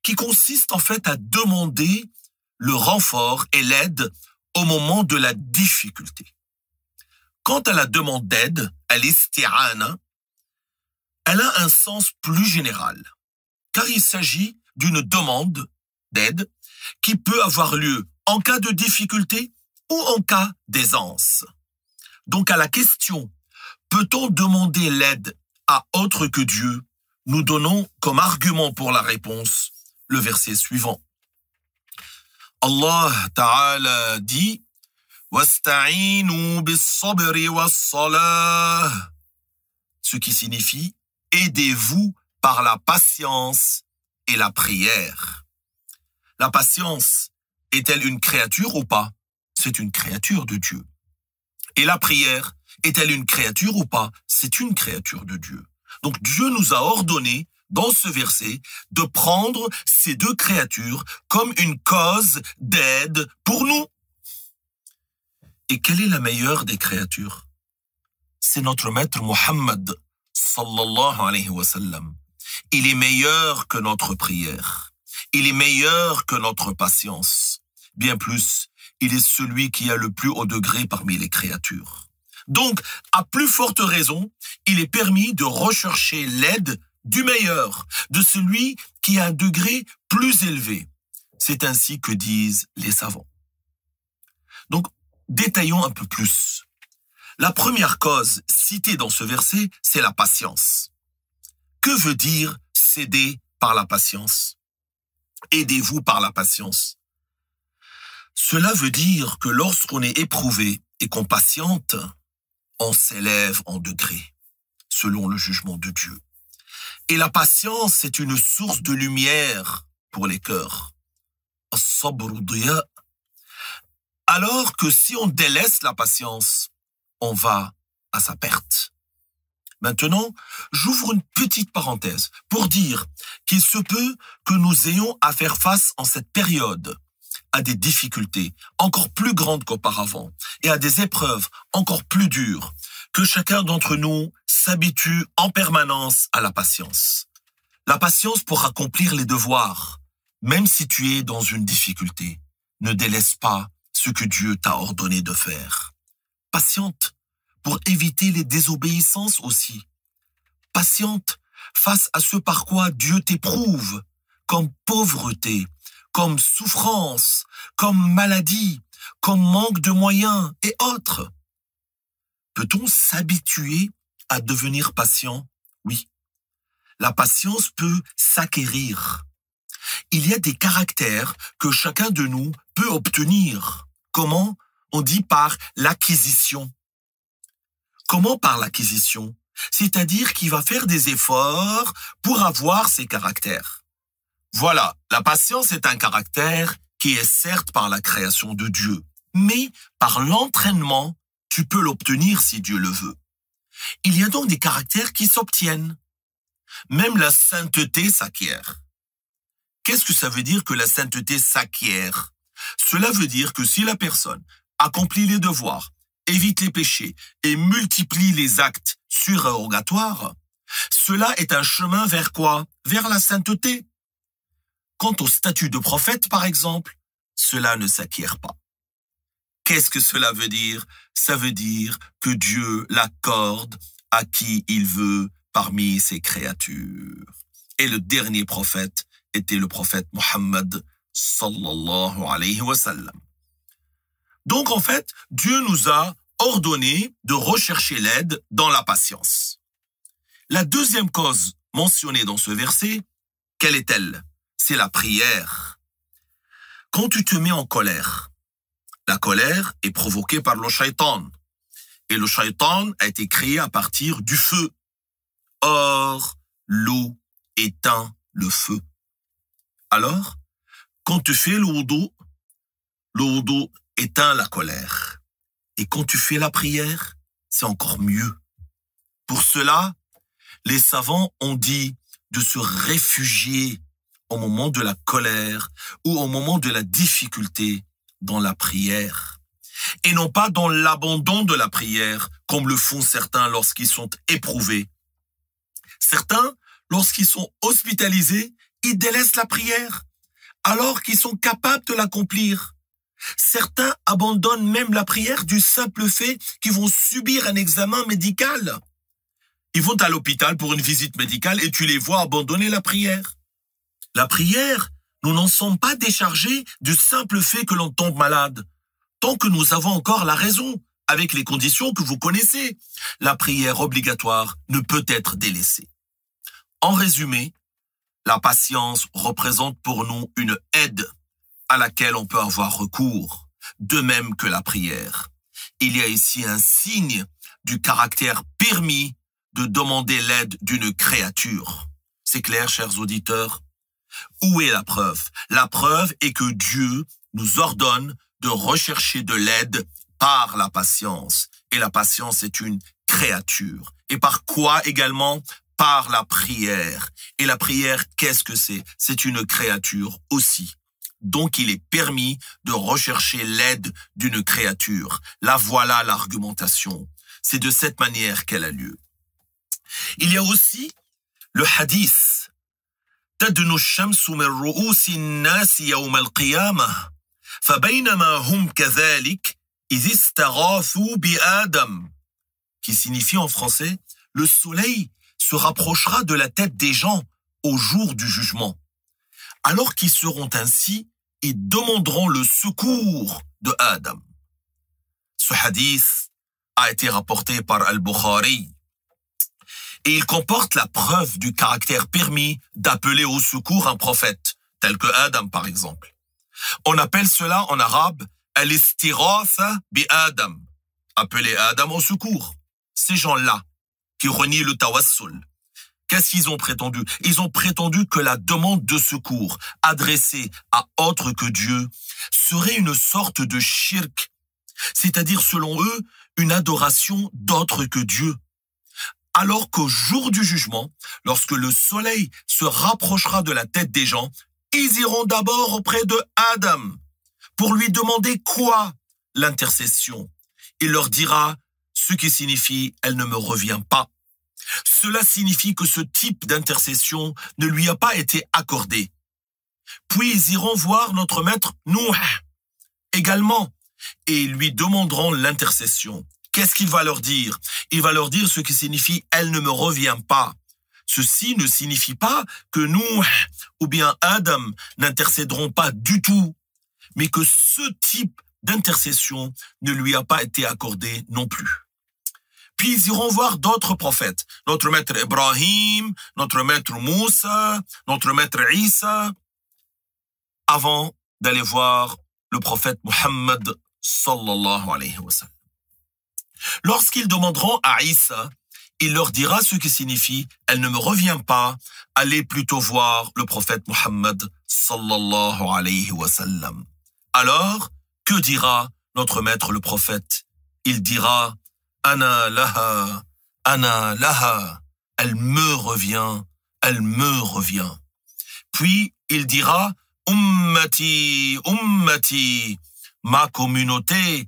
qui consiste en fait à demander le renfort et l'aide au moment de la difficulté. Quant à la demande d'aide, al-isti'ana, elle a un sens plus général, car il s'agit d'une demande d'aide qui peut avoir lieu en cas de difficulté ou en cas d'aisance. Donc à la question, peut-on demander l'aide à autre que Dieu, nous donnons comme argument pour la réponse le verset suivant. Allah Ta'ala dit « Wasta'inu bis-sabri was-salah » ce qui signifie « aidez-vous par la patience et la prière ». La patience est-elle une créature ou pas? C'est une créature de Dieu. Et la prière, est-elle une créature ou pas? C'est une créature de Dieu. Donc Dieu nous a ordonné, dans ce verset, de prendre ces deux créatures comme une cause d'aide pour nous. Et quelle est la meilleure des créatures? C'est notre maître Muhammad, sallallahu alayhi wa sallam. Il est meilleur que notre prière. Il est meilleur que notre patience. Bien plus, il est celui qui a le plus haut degré parmi les créatures. Donc, à plus forte raison, il est permis de rechercher l'aide du meilleur, de celui qui a un degré plus élevé. C'est ainsi que disent les savants. Donc, détaillons un peu plus. La première cause citée dans ce verset, c'est la patience. Que veut dire s'aider par la patience? Aidez-vous par la patience. Cela veut dire que lorsqu'on est éprouvé et qu'on patiente, on s'élève en degré, selon le jugement de Dieu. Et la patience, c'est une source de lumière pour les cœurs. Alors que si on délaisse la patience, on va à sa perte. Maintenant, j'ouvre une petite parenthèse pour dire qu'il se peut que nous ayons à faire face en cette période à des difficultés encore plus grandes qu'auparavant et à des épreuves encore plus dures, que chacun d'entre nous s'habitue en permanence à la patience. La patience pour accomplir les devoirs, même si tu es dans une difficulté. Ne délaisse pas ce que Dieu t'a ordonné de faire. Patiente pour éviter les désobéissances aussi. Patiente face à ce par quoi Dieu t'éprouve, comme pauvreté, comme souffrance, comme maladie, comme manque de moyens et autres. Peut-on s'habituer à devenir patient? Oui. La patience peut s'acquérir. Il y a des caractères que chacun de nous peut obtenir. Comment? On dit par l'acquisition. Comment par l'acquisition? C'est-à-dire qu'il va faire des efforts pour avoir ces caractères. Voilà, la patience est un caractère qui est certes par la création de Dieu, mais par l'entraînement, tu peux l'obtenir si Dieu le veut. Il y a donc des caractères qui s'obtiennent. Même la sainteté s'acquiert. Qu'est-ce que ça veut dire que la sainteté s'acquiert? Cela veut dire que si la personne accomplit les devoirs évite les péchés et multiplie les actes surérogatoires, cela est un chemin vers quoi? Vers la sainteté. Quant au statut de prophète, par exemple, cela ne s'acquiert pas. Qu'est-ce que cela veut dire? Ça veut dire que Dieu l'accorde à qui il veut parmi ses créatures. Et le dernier prophète était le prophète Mohammed sallallahu alayhi wa sallam. Donc en fait, Dieu nous a ordonné de rechercher l'aide dans la patience. La deuxième cause mentionnée dans ce verset, quelle est-elle? C'est la prière. Quand tu te mets en colère, la colère est provoquée par le shaitan. Et le shaitan a été créé à partir du feu. Or, l'eau éteint le feu. Alors, quand tu fais le wudu éteint la colère. Et quand tu fais la prière, c'est encore mieux. Pour cela, les savants ont dit de se réfugier au moment de la colère ou au moment de la difficulté dans la prière. Et non pas dans l'abandon de la prière, comme le font certains lorsqu'ils sont éprouvés. Certains, lorsqu'ils sont hospitalisés, ils délaissent la prière, alors qu'ils sont capables de l'accomplir. Certains abandonnent même la prière du simple fait qu'ils vont subir un examen médical. Ils vont à l'hôpital pour une visite médicale et tu les vois abandonner la prière. La prière, nous n'en sommes pas déchargés du simple fait que l'on tombe malade. Tant que nous avons encore la raison, avec les conditions que vous connaissez, la prière obligatoire ne peut être délaissée. En résumé, la patience représente pour nous une aide à laquelle on peut avoir recours, de même que la prière. Il y a ici un signe du caractère permis de demander l'aide d'une créature. C'est clair, chers auditeurs? Où est la preuve? La preuve est que Dieu nous ordonne de rechercher de l'aide par la patience. Et la patience est une créature. Et par quoi également? Par la prière. Et la prière, qu'est-ce que c'est? C'est une créature aussi. Donc il est permis de rechercher l'aide d'une créature. Là voilà l'argumentation. C'est de cette manière qu'elle a lieu. Il y a aussi le hadith. تدنو الشمس من رؤوس الناس يوم القيامة فبينما هم كذلك إذ استغاثوا بآدم, qui signifie en français, le soleil se rapprochera de la tête des gens au jour du jugement, alors qu'ils seront ainsi et demanderont le secours de Adam. Ce hadith a été rapporté par Al-Bukhari et il comporte la preuve du caractère permis d'appeler au secours un prophète, tel que Adam par exemple. On appelle cela en arabe al-istighatha bi Adam, appeler Adam au secours. Ces gens-là qui renient le tawassul, qu'est-ce qu'ils ont prétendu? Ils ont prétendu que la demande de secours adressée à autre que Dieu serait une sorte de shirk, c'est-à-dire selon eux, une adoration d'autre que Dieu. Alors qu'au jour du jugement, lorsque le soleil se rapprochera de la tête des gens, ils iront d'abord auprès de Adam pour lui demander quoi? L'intercession. Il leur dira ce qui signifie « elle ne me revient pas ». Cela signifie que ce type d'intercession ne lui a pas été accordé. Puis ils iront voir notre maître Nouh également et lui demanderont l'intercession. Qu'est-ce qu'il va leur dire? Il va leur dire ce qui signifie « elle ne me revient pas ». Ceci ne signifie pas que Nouh ou bien Adam n'intercéderont pas du tout, mais que ce type d'intercession ne lui a pas été accordé non plus. Puis ils iront voir d'autres prophètes, notre maître Ibrahim, notre maître Moussa, notre maître Isa, avant d'aller voir le prophète Mohammed sallallahu alayhi wa sallam. Lorsqu'ils demanderont à Isa, il leur dira ce qui signifie « elle ne me revient pas », allez plutôt voir le prophète Mohammed sallallahu alayhi wa sallam. Alors, que dira notre maître le prophète? Il dira « ana laha, elle me revient, elle me revient ». Puis il dira « ummati, ummati », ma communauté,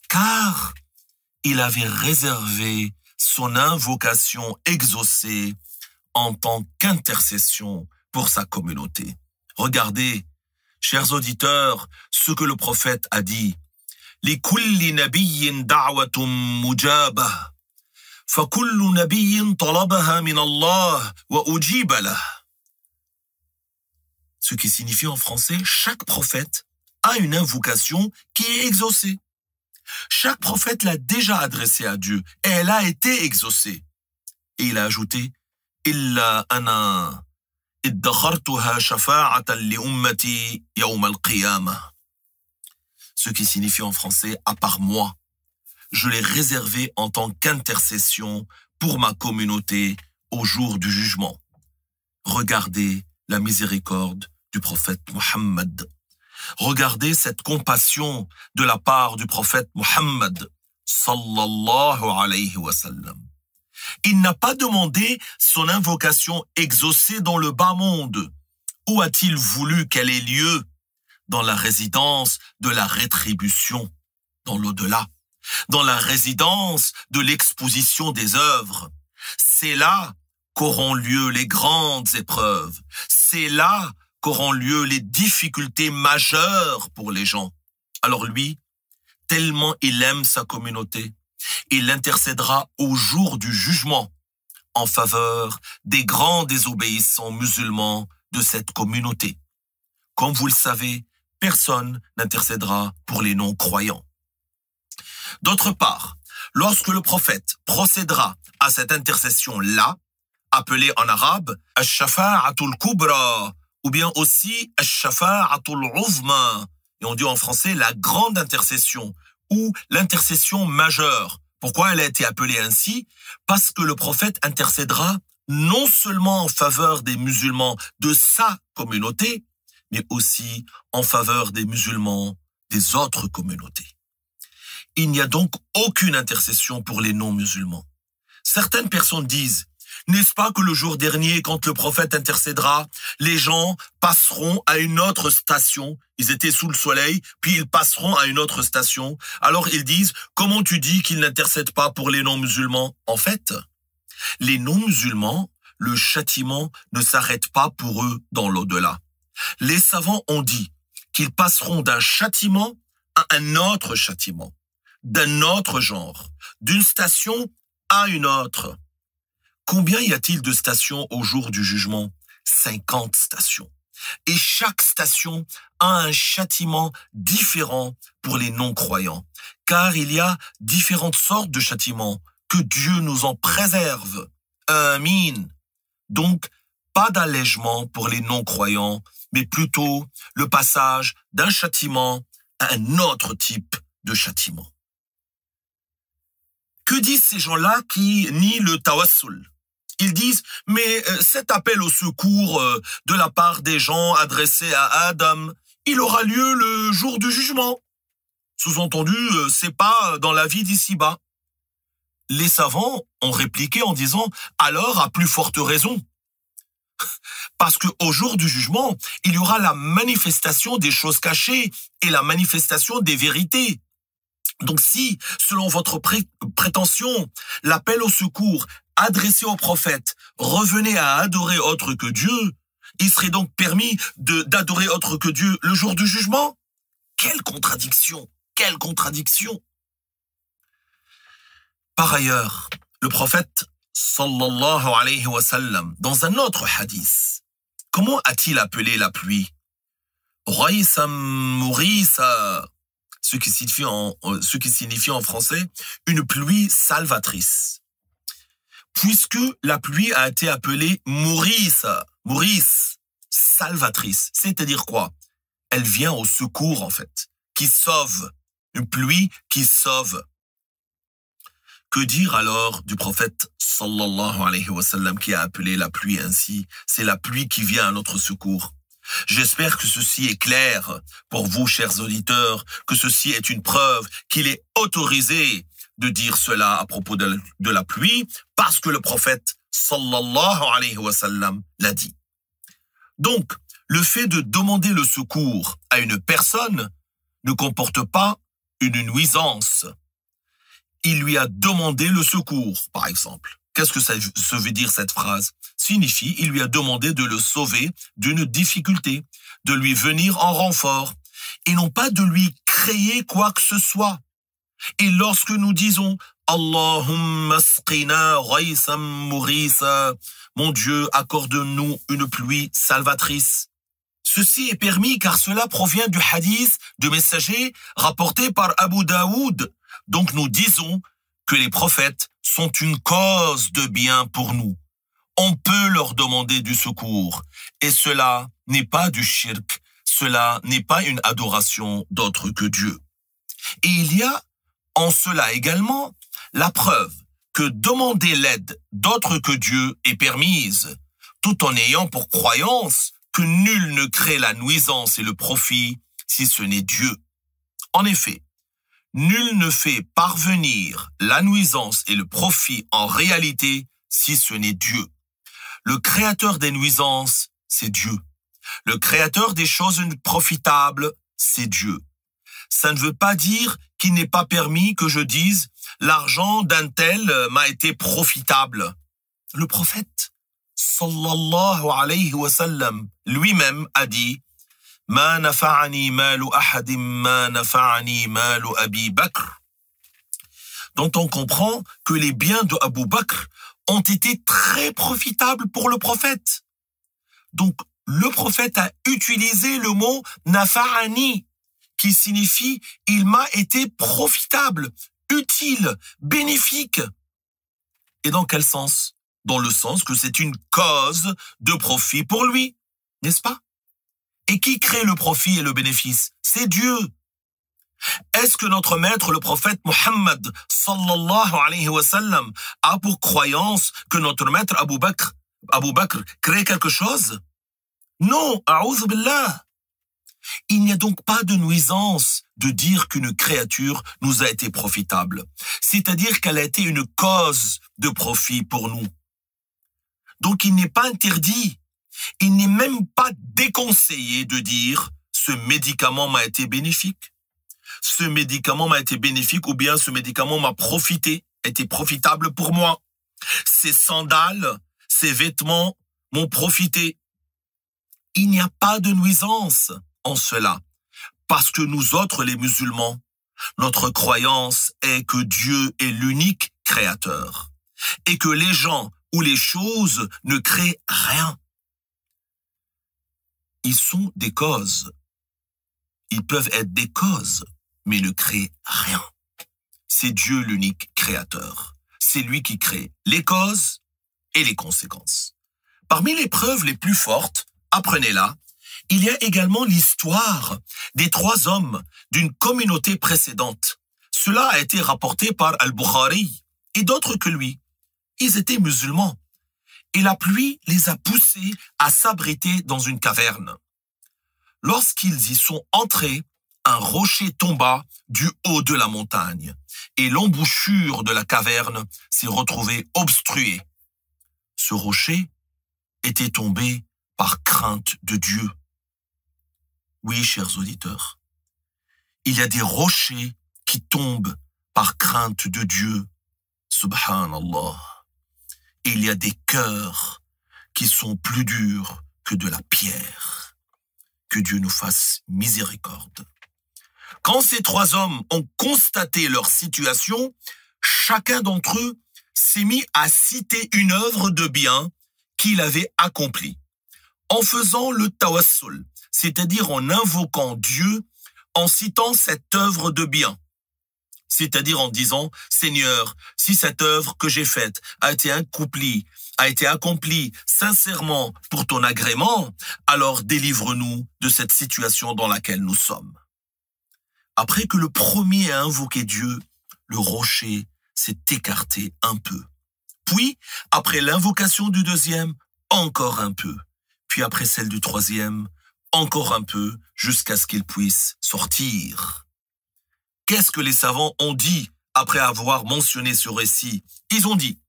car il avait réservé son invocation exaucée en tant qu'intercession pour sa communauté. Regardez, chers auditeurs, ce que le prophète a dit. لِكُلِّ نَبِيٍّ دَعْوَةٌ مُجَابَةٌ فَكُلُّ نَبِيٍّ طَلَبَهَا مِنَ اللَّهِ وَأُجِيبَ لَهُ. Ce qui signifie en français, chaque prophète a une invocation qui est exaucée. Chaque prophète l'a déjà adressée à Dieu et elle a été exaucée. Et il a ajouté إِلَّا أَنَا إِدَّخَرْتُهَا شَفَاعَةً لِأُمَّتِي يَوْمَ الْقِيَامَةِ. Ce qui signifie en français, à part moi, je l'ai réservé en tant qu'intercession pour ma communauté au jour du jugement. Regardez la miséricorde du prophète Muhammad. Regardez cette compassion de la part du prophète Muhammad, sallallahu alayhi wa sallam. Il n'a pas demandé son invocation exaucée dans le bas monde. Où a-t-il voulu qu'elle ait lieu? Dans la résidence de la rétribution, dans l'au-delà, dans la résidence de l'exposition des œuvres. C'est là qu'auront lieu les grandes épreuves. C'est là qu'auront lieu les difficultés majeures pour les gens. Alors lui, tellement il aime sa communauté, il intercédera au jour du jugement en faveur des grands désobéissants musulmans de cette communauté. Comme vous le savez, personne n'intercédera pour les non-croyants. D'autre part, lorsque le prophète procédera à cette intercession-là, appelée en arabe « Ash-Shafa'atul Kubra » ou bien aussi « Ash-Shafa'atul Uzma » et on dit en français « la grande intercession » ou « l'intercession majeure ». Pourquoi elle a été appelée ainsi? Parce que le prophète intercédera non seulement en faveur des musulmans de sa communauté, mais aussi en faveur des musulmans des autres communautés. Il n'y a donc aucune intercession pour les non-musulmans. Certaines personnes disent, n'est-ce pas que le jour dernier, quand le prophète intercédera, les gens passeront à une autre station, ils étaient sous le soleil, puis ils passeront à une autre station. Alors ils disent, comment tu dis qu'ils n'intercèdent pas pour les non-musulmans? En fait, les non-musulmans, le châtiment ne s'arrête pas pour eux dans l'au-delà. Les savants ont dit qu'ils passeront d'un châtiment à un autre châtiment, d'un autre genre, d'une station à une autre. Combien y a-t-il de stations au jour du jugement? 50 stations. Et chaque station a un châtiment différent pour les non-croyants, car il y a différentes sortes de châtiments. Que Dieu nous en préserve. Amin. Donc, pas d'allègement pour les non-croyants, mais plutôt le passage d'un châtiment à un autre type de châtiment. Que disent ces gens-là qui nient le tawassul? Ils disent, mais cet appel au secours de la part des gens adressés à Adam, il aura lieu le jour du jugement. Sous-entendu, c'est pas dans la vie d'ici-bas. Les savants ont répliqué en disant, alors à plus forte raison. Parce qu'au jour du jugement, il y aura la manifestation des choses cachées et la manifestation des vérités. Donc si, selon votre prétention, l'appel au secours adressé au prophète revenait à adorer autre que Dieu, il serait donc permis d'adorer autre que Dieu le jour du jugement? Quelle contradiction! Quelle contradiction! Par ailleurs, le prophète sallallahu alayhi wa sallam, dans un autre hadith, comment a-t-il appelé la pluie? Raïsam Mourissa, ce qui signifie en français une pluie salvatrice. Puisque la pluie a été appelée Mourissa, Maurice, salvatrice, c'est-à-dire quoi? Elle vient au secours en fait, qui sauve, une pluie qui sauve. Que dire alors du prophète sallallahu alayhi wa sallam qui a appelé la pluie ainsi? C'est la pluie qui vient à notre secours. J'espère que ceci est clair pour vous, chers auditeurs, que ceci est une preuve qu'il est autorisé de dire cela à propos de la pluie, parce que le prophète sallallahu alayhi wa sallam l'a dit. Donc, le fait de demander le secours à une personne ne comporte pas une nuisance. Il lui a demandé le secours, par exemple. Qu'est-ce que ça veut dire cette phrase? Signifie, il lui a demandé de le sauver d'une difficulté, de lui venir en renfort, et non pas de lui créer quoi que ce soit. Et lorsque nous disons Allahumma asqina ghaysan murisa, mon Dieu, accorde-nous une pluie salvatrice. Ceci est permis car cela provient du hadith de messager rapporté par Abu Daoud. Donc nous disons que les prophètes sont une cause de bien pour nous. On peut leur demander du secours. Et cela n'est pas du shirk, cela n'est pas une adoration d'autre que Dieu. Et il y a en cela également la preuve que demander l'aide d'autre que Dieu est permise, tout en ayant pour croyance que nul ne crée la nuisance et le profit si ce n'est Dieu. En effet, nul ne fait parvenir la nuisance et le profit en réalité si ce n'est Dieu. Le créateur des nuisances, c'est Dieu. Le créateur des choses profitables, c'est Dieu. Ça ne veut pas dire qu'il n'est pas permis que je dise « l'argent d'un tel m'a été profitable ». Le prophète, sallallahu alayhi wa sallam, lui-même a dit « Ma nafa'ani malu ahadim ma nafa'ani malu Abi Bakr » dont on comprend que les biens de Abu Bakr ont été très profitables pour le prophète. Donc, le prophète a utilisé le mot « nafa'ani » qui signifie « il m'a été profitable, utile, bénéfique ». Et dans quel sens? Dans le sens que c'est une cause de profit pour lui, n'est-ce pas? Et qui crée le profit et le bénéfice? C'est Dieu. Est-ce que notre maître, le prophète Muhammad, sallallahu alayhi wa sallam, a pour croyance que notre maître Abu Bakr crée quelque chose? Non, a'oudhu billah. Il n'y a donc pas de nuisance de dire qu'une créature nous a été profitable, c'est-à-dire qu'elle a été une cause de profit pour nous. Donc il n'est pas interdit, il n'est même pas déconseillé de dire « ce médicament m'a été bénéfique ». Ce médicament m'a été bénéfique ou bien ce médicament m'a profité, été profitable pour moi. Ces sandales, ces vêtements m'ont profité. Il n'y a pas de nuisance en cela, parce que nous autres les musulmans, notre croyance est que Dieu est l'unique créateur et que les gens ou les choses ne créent rien. Ils sont des causes. Ils peuvent être des causes, mais ne créent rien. C'est Dieu l'unique créateur. C'est lui qui crée les causes et les conséquences. Parmi les preuves les plus fortes, apprenez-la, il y a également l'histoire des 3 hommes d'une communauté précédente. Cela a été rapporté par Al-Bukhari et d'autres que lui. Ils étaient musulmans et la pluie les a poussés à s'abriter dans une caverne. Lorsqu'ils y sont entrés, un rocher tomba du haut de la montagne et l'embouchure de la caverne s'est retrouvée obstruée. Ce rocher était tombé par crainte de Dieu. Oui, chers auditeurs, il y a des rochers qui tombent par crainte de Dieu. Subhanallah. Et il y a des cœurs qui sont plus durs que de la pierre. Que Dieu nous fasse miséricorde. Quand ces 3 hommes ont constaté leur situation, chacun d'entre eux s'est mis à citer une œuvre de bien qu'il avait accomplie. En faisant le tawassul, c'est-à-dire en invoquant Dieu, en citant cette œuvre de bien. C'est-à-dire en disant, Seigneur, si cette œuvre que j'ai faite a été accomplie sincèrement pour ton agrément, alors délivre-nous de cette situation dans laquelle nous sommes. Après que le premier a invoqué Dieu, le rocher s'est écarté un peu. Puis, après l'invocation du deuxième, encore un peu. Puis après celle du troisième, encore un peu, jusqu'à ce qu'il puisse sortir. Qu'est-ce que les savants ont dit après avoir mentionné ce récit? Ils ont dit,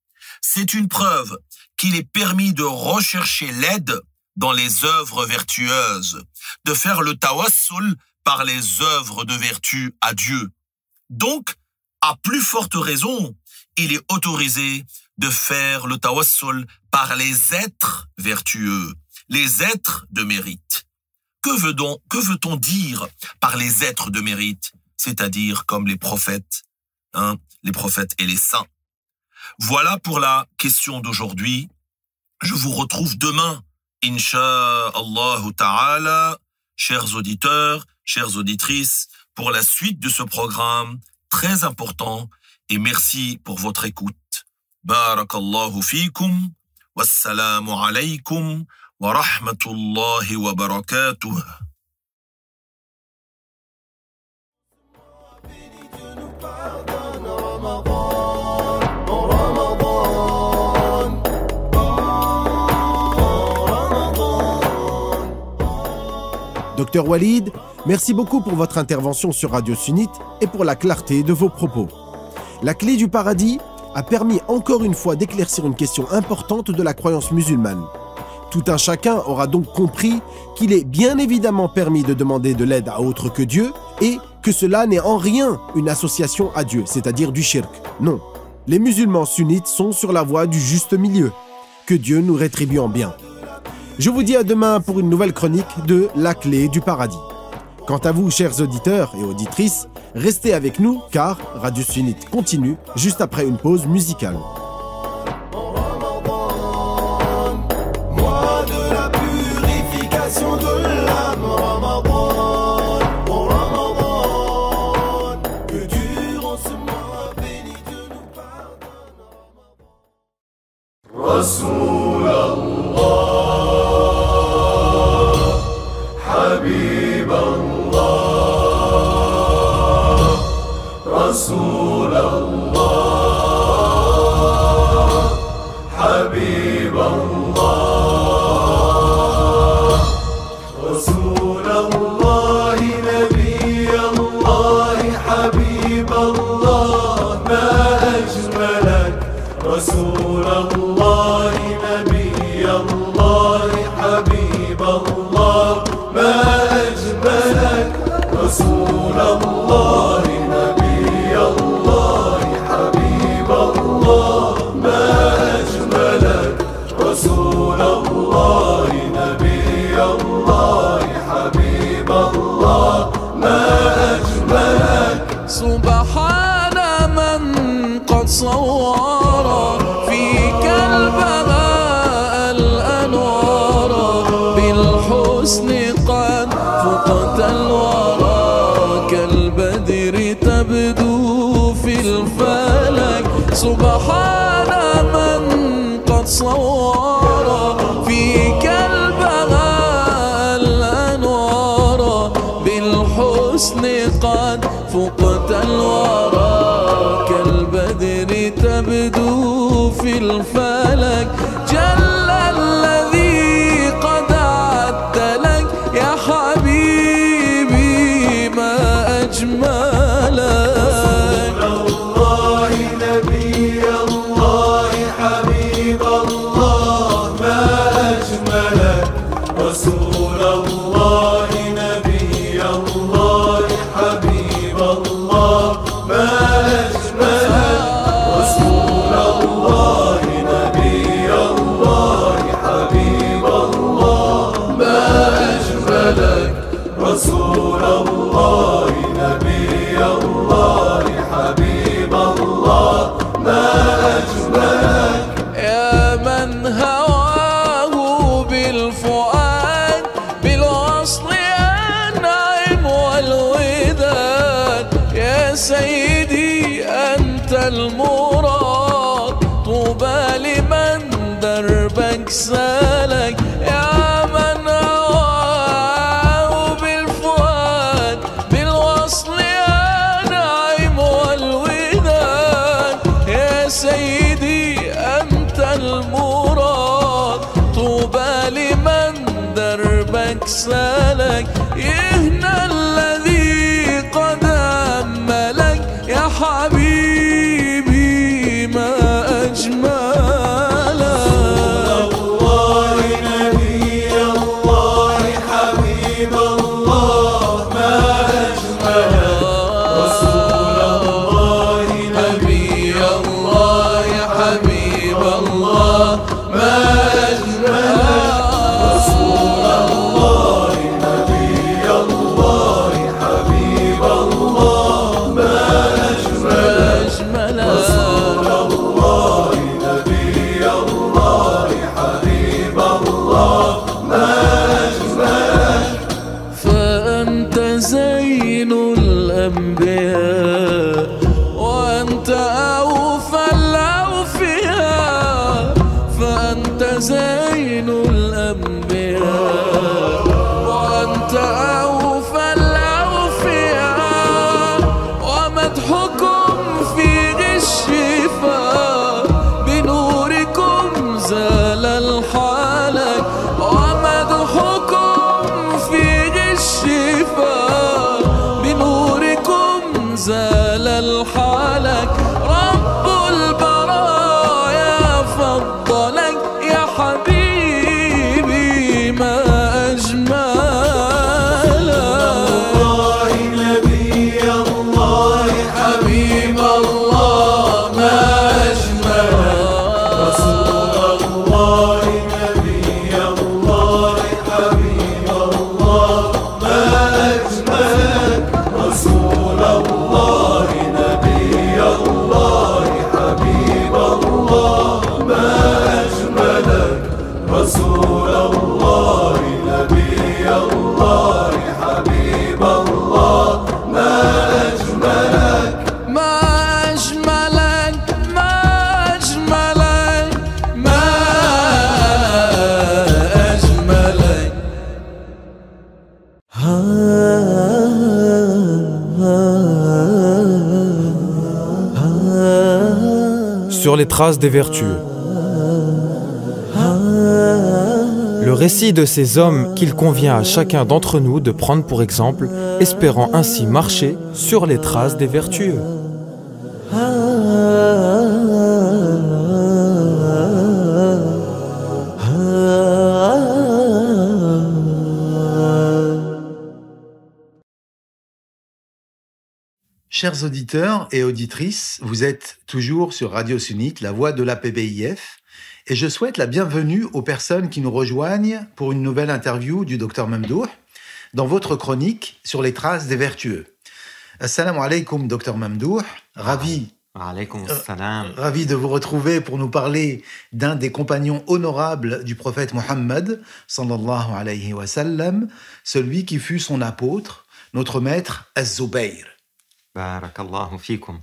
c'est une preuve qu'il est permis de rechercher l'aide dans les œuvres vertueuses, de faire le tawassul par les œuvres de vertu à Dieu. Donc, à plus forte raison, il est autorisé de faire le tawassul par les êtres vertueux, les êtres de mérite. Que veut-on dire par les êtres de mérite, c'est-à-dire comme les prophètes, les prophètes et les saints? Voilà pour la question d'aujourd'hui. Je vous retrouve demain, Inch'Allah ta'ala, chers auditeurs, chères auditrices, pour la suite de ce programme très important, et merci pour votre écoute. Barakallahu fikum, wassalamu alaykum, wa rahmatullahi wa barakatuh. Docteur Walid, merci beaucoup pour votre intervention sur Radio Sunnite et pour la clarté de vos propos. La clé du paradis a permis encore une fois d'éclaircir une question importante de la croyance musulmane. Tout un chacun aura donc compris qu'il est bien évidemment permis de demander de l'aide à autre que Dieu et que cela n'est en rien une association à Dieu, c'est-à-dire du shirk. Non, les musulmans sunnites sont sur la voie du juste milieu. Que Dieu nous rétribue en bien. Je vous dis à demain pour une nouvelle chronique de La Clé du Paradis. Quant à vous, chers auditeurs et auditrices, restez avec nous car Radio Sunnite continue juste après une pause musicale. Mois de la purification de l'âme, Ramadan, oh Ramadan, que durant ce mois béni Dieu nous pardonne. Rasulallah, رسول الله حبيب الله رسول الله نبي الله حبيب الله ما أجملك رسول الله نبي الله حبيب الله ما أجملك رسول الله رسول الله نبي الله حبيب الله ما أجملك سبحان من قد صور فيك البهاء الأنوار بالحسن قد فقت الورى كالبدر تبدو في الفلك سبحان من قد صور فيك البهاء الأنوار بالحسن قد فقت الورى كالبدر تبدو في الفلك جل الذي قد أعد لك يا حبيبي ما أجملك رسول الله نبي الله حبيب الله ما أجملك رسول الله نبي الله حبيب الله ما أجملك رسول الله نبي الله حبيب الله ما أجملك يا من هواه بالفؤاد سيدي أنت المراد طوبى لمن دربك سلك يا من هواه بالفؤاد بالوصل أنعم والوداد يا سيدي أنت المراد طوبى لمن دربك سلك يهنى الذي قد أملك يا حبيبي ما أجملك الله نبي الله حبيب الله ما sur les traces des vertueux. Le récit de ces hommes qu'il convient à chacun d'entre nous de prendre pour exemple, espérant ainsi marcher sur les traces des vertueux. Chers auditeurs et auditrices, vous êtes toujours sur Radio Sunnite, la voix de l'APBIF, et je souhaite la bienvenue aux personnes qui nous rejoignent pour une nouvelle interview du Dr Mamdouh dans votre chronique sur les traces des vertueux. Assalamu alaikum, Dr Mamdouh. Ravi de vous retrouver pour nous parler d'un des compagnons honorables du prophète Mohammed, sallallahu alayhi wa sallam, celui qui fut son apôtre, notre maître Az-Zubayr. Barakallahu fikum.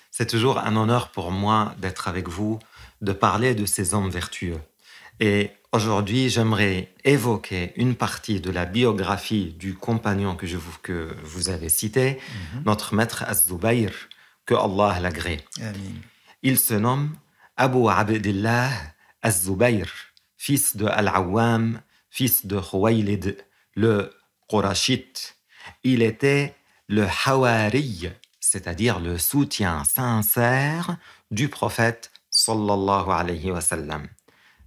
C'est toujours un honneur pour moi d'être avec vous, de parler de ces hommes vertueux. Et aujourd'hui, j'aimerais évoquer une partie de la biographie du compagnon que vous avez cité, notre maître Az-Zubayr, que Allah l'agrée. Il se nomme Abu Abdillah Az-Zubayr, fils de Al-Awwam, fils de Khuwaylid, le Qurashite. Il était le Hawari, c'est-à-dire le soutien sincère du prophète sallallahu alayhi wa sallam.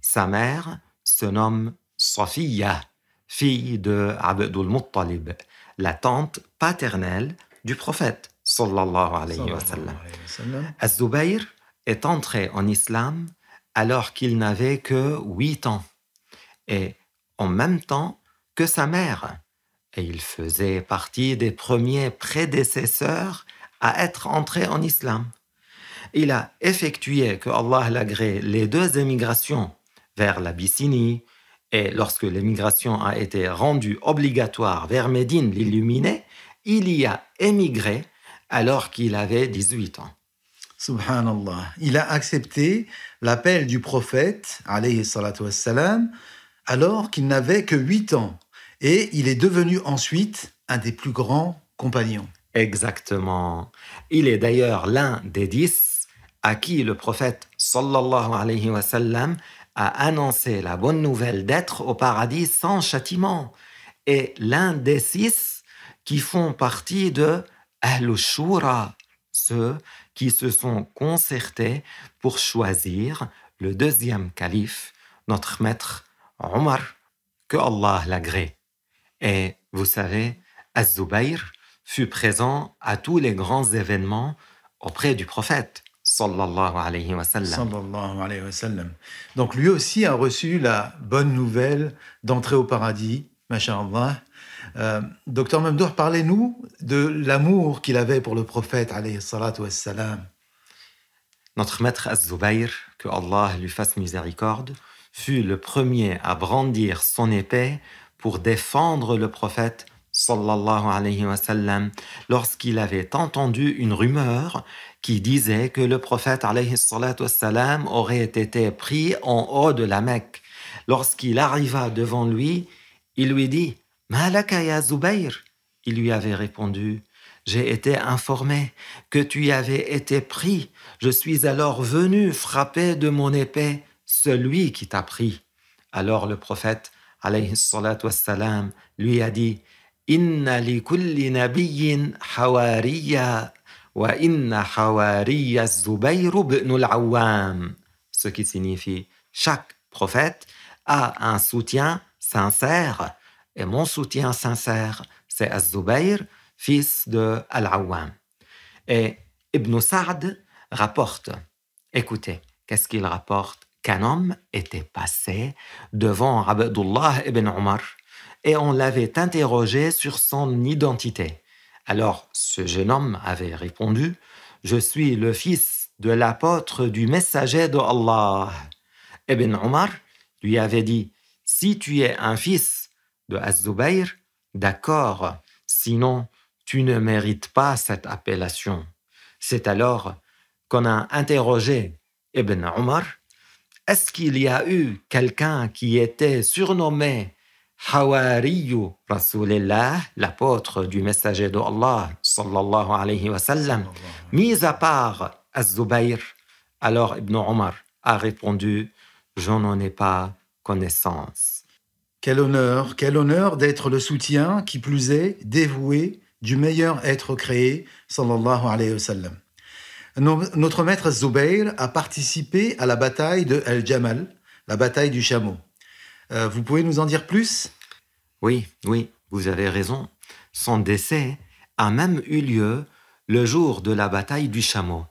Sa mère se nomme Safiya, fille de Abdul Muttalib, la tante paternelle du prophète sallallahu alayhi wa sallam. Az-Zubayr est entré en islam alors qu'il n'avait que 8 ans et en même temps que sa mère. Et il faisait partie des premiers prédécesseurs à être entré en islam. Il a effectué, que Allah l'agrée, les 2 émigrations vers l'Abyssinie, et lorsque l'émigration a été rendue obligatoire vers Médine l'illuminée, il y a émigré alors qu'il avait 18 ans. Subhanallah. Il a accepté l'appel du prophète, alayhi salatu wassalam, alors qu'il n'avait que 8 ans. Et il est devenu ensuite un des plus grands compagnons. Exactement. Il est d'ailleurs l'un des 10 à qui le prophète sallallahu alayhi wa sallam a annoncé la bonne nouvelle d'être au paradis sans châtiment. Et l'un des 6 qui font partie de Ahlul Shura, ceux qui se sont concertés pour choisir le 2e calife, notre maître Omar, que Allah l'agrée. Et vous savez, Az-Zubayr fut présent à tous les grands événements auprès du prophète, sallallahu alayhi wa sallam. Sallallahu alayhi wa sallam. Donc lui aussi a reçu la bonne nouvelle d'entrer au paradis, masha'Allah. Docteur Mamdouh, parlez-nous de l'amour qu'il avait pour le prophète, alayhi salatu wa sallam. Notre maître Az-Zubayr, que Allah lui fasse miséricorde, fut le premier à brandir son épée pour défendre le prophète sallallahu alayhi wa sallam lorsqu'il avait entendu une rumeur qui disait que le prophète alayhi salatu wa sallam aurait été pris en haut de la Mecque. Lorsqu'il arriva devant lui, il lui dit « Ma laka ya Zubayr ?» Il lui avait répondu « J'ai été informé que tu y avais été pris. Je suis alors venu frapper de mon épée celui qui t'a pris. » Alors le prophète alayhi salatu wassalam lui a dit Inna li kulli nabiyyin hawariya wa inna hawariya Zubayr ibn al-Awwam. Ce qui signifie chaque prophète a un soutien sincère et mon soutien sincère c'est Az-Zubayr, fils de Al-Awwam. Et Ibn Sa'd rapporte, écoutez, qu'est-ce qu'il rapporte? Qu'un homme était passé devant Abdullah ibn Omar et on l'avait interrogé sur son identité. Alors, ce jeune homme avait répondu « Je suis le fils de l'apôtre du messager de Allah. » Ibn Omar lui avait dit « Si tu es un fils de Az-Zubayr, d'accord, sinon tu ne mérites pas cette appellation. » C'est alors qu'on a interrogé Ibn Omar. Est-ce qu'il y a eu quelqu'un qui était surnommé Hawariyu Rasulillah, l'apôtre du messager d'Allah, sallallahu alayhi wa sallam, mis à part Az-Zubayr? Alors Ibn Omar a répondu « Je n'en ai pas connaissance ». Quel honneur d'être le soutien, qui plus est, dévoué, du meilleur être créé, sallallahu alayhi wa sallam. Notre maître Zubayr a participé à la bataille de Al-Jamal, la bataille du chameau. Vous pouvez nous en dire plus ? Oui, vous avez raison. Son décès a même eu lieu le jour de la bataille du chameau,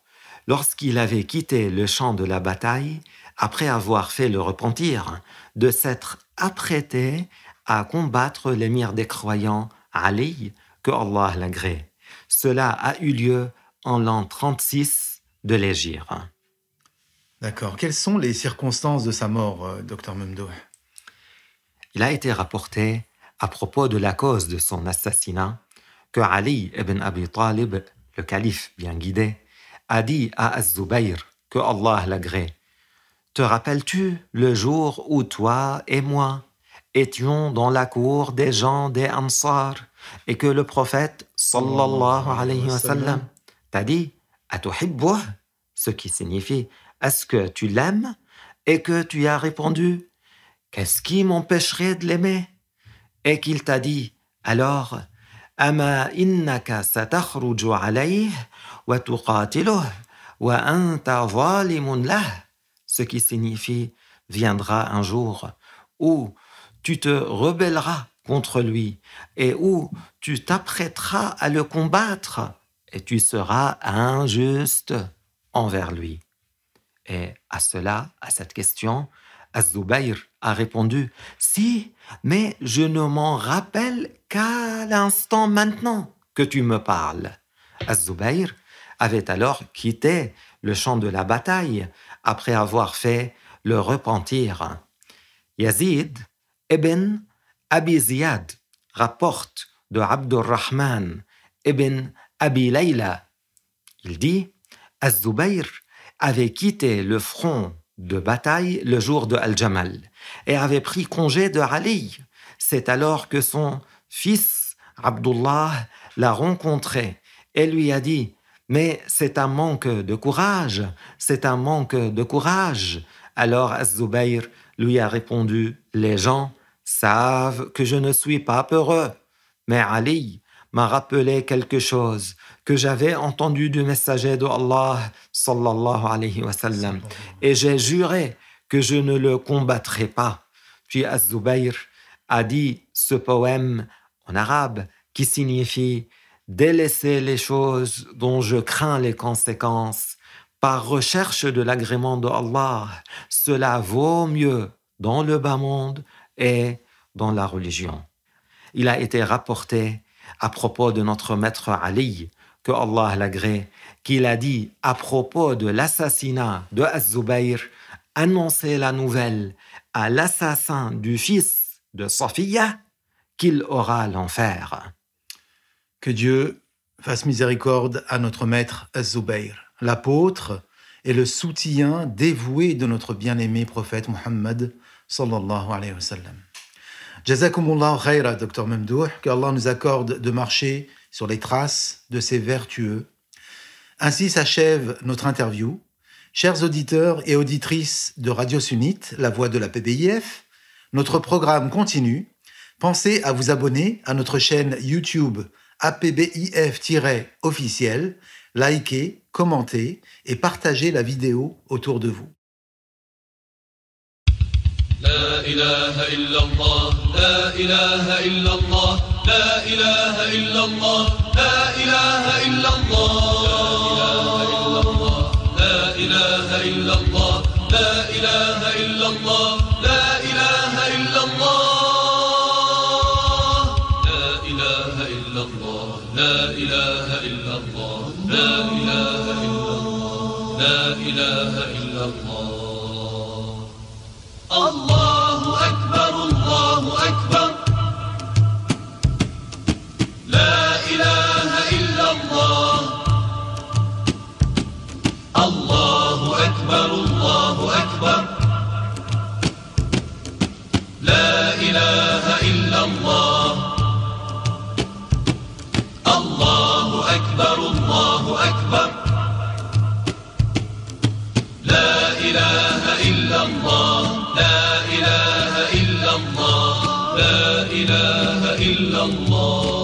lorsqu'il avait quitté le champ de la bataille après avoir fait le repentir de s'être apprêté à combattre l'émir des croyants, Ali, que Allah l'agrée. Cela a eu lieu en l'an 36 de l'Hégire. D'accord. Quelles sont les circonstances de sa mort, Dr Memdouh ? Il a été rapporté à propos de la cause de son assassinat que Ali ibn Abi Talib, le calife bien guidé, a dit à Az-Zubayr, que Allah l'agrée, « Te rappelles-tu le jour où toi et moi étions dans la cour des gens des Ansar et que le prophète sallallahu alayhi wa sallam t'a dit « Atuhibbuh » ce qui signifie « Est-ce que tu l'aimes ?» et que tu as répondu « Qu'est-ce qui m'empêcherait de l'aimer ?» et qu'il t'a dit alors « Ama innaka satakhruju alayhi wa tuqatiluh wa anta zalimun lah » ce qui signifie « Viendra un jour où tu te rebelleras contre lui et où tu t'apprêteras à le combattre et tu seras injuste envers lui. » Et à cette question, Az-Zubayr a répondu « Si, mais je ne m'en rappelle qu'à l'instant maintenant que tu me parles. » Az-Zubayr avait alors quitté le champ de la bataille après avoir fait le repentir. Yazid ibn Abi Ziyad rapporte de Abdurrahman ibn Abi Layla. Il dit « Az-Zubayr avait quitté le front de bataille le jour de Al-Jamal et avait pris congé de Ali. C'est alors que son fils Abdullah l'a rencontré et lui a dit « Mais c'est un manque de courage, c'est un manque de courage. » Alors Az-Zubayr lui a répondu « Les gens savent que je ne suis pas peureux, mais Ali m'a rappelé quelque chose que j'avais entendu du messager de Allah sallallahu alayhi wa sallam et j'ai juré que je ne le combattrai pas. » Puis Az-Zubayr a dit ce poème en arabe qui signifie « Délaisser les choses dont je crains les conséquences par recherche de l'agrément de Allah, cela vaut mieux dans le bas monde et dans la religion. » Il a été rapporté à propos de notre maître Ali, que Allah l'agrée, qu'il a dit à propos de l'assassinat de Az-Zubayr, annoncer la nouvelle à l'assassin du fils de Safiya qu'il aura l'enfer. Que Dieu fasse miséricorde à notre maître Az-Zubayr, l'apôtre et le soutien dévoué de notre bien-aimé prophète Muhammad sallallahu alayhi wa sallam. Jazakumullahu khayra, Dr Memdouh, qu'Allah nous accorde de marcher sur les traces de ces vertueux. Ainsi s'achève notre interview. Chers auditeurs et auditrices de Radio Sunnite, la voix de la PBIF, notre programme continue. Pensez à vous abonner à notre chaîne YouTube APBIF-officiel, likez, commentez et partagez la vidéo autour de vous. لا إله إلا الله لا إله إلا الله لا إله إلا الله لا إله إلا الله لا إله إلا الله لا إله إلا الله لا إله إلا الله لا إله إلا الله لا إله إلا الله لا إله إلا الله لا إله إلا الله الله أكبر الله أكبر لا إله إلا الله الله أكبر الله أكبر لا إله إلا الله الله أكبر الله أكبر إلا الله لا إله إلا الله لا إله إلا الله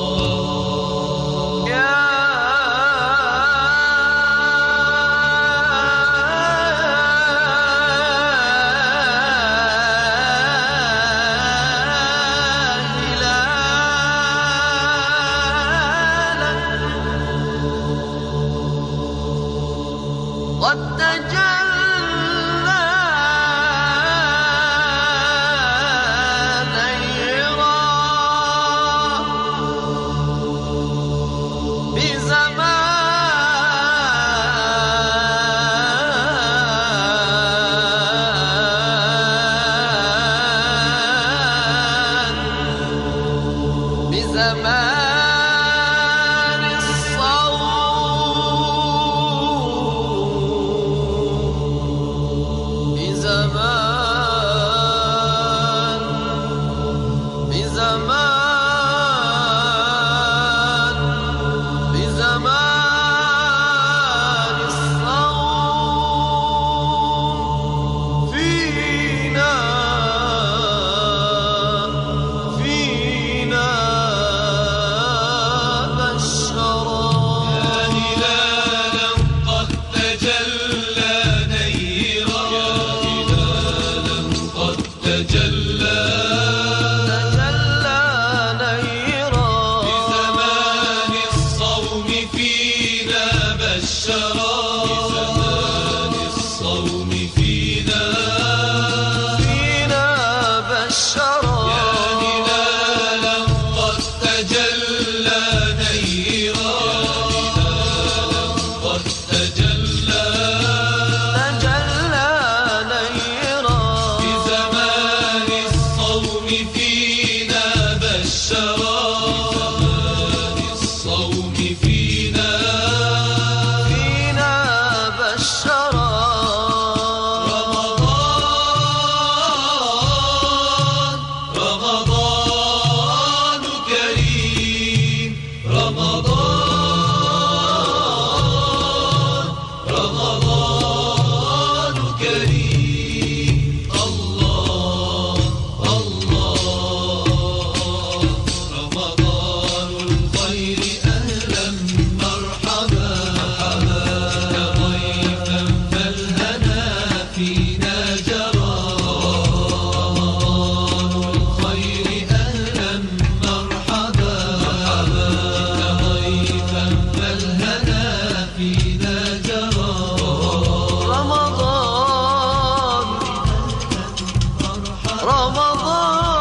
رمضان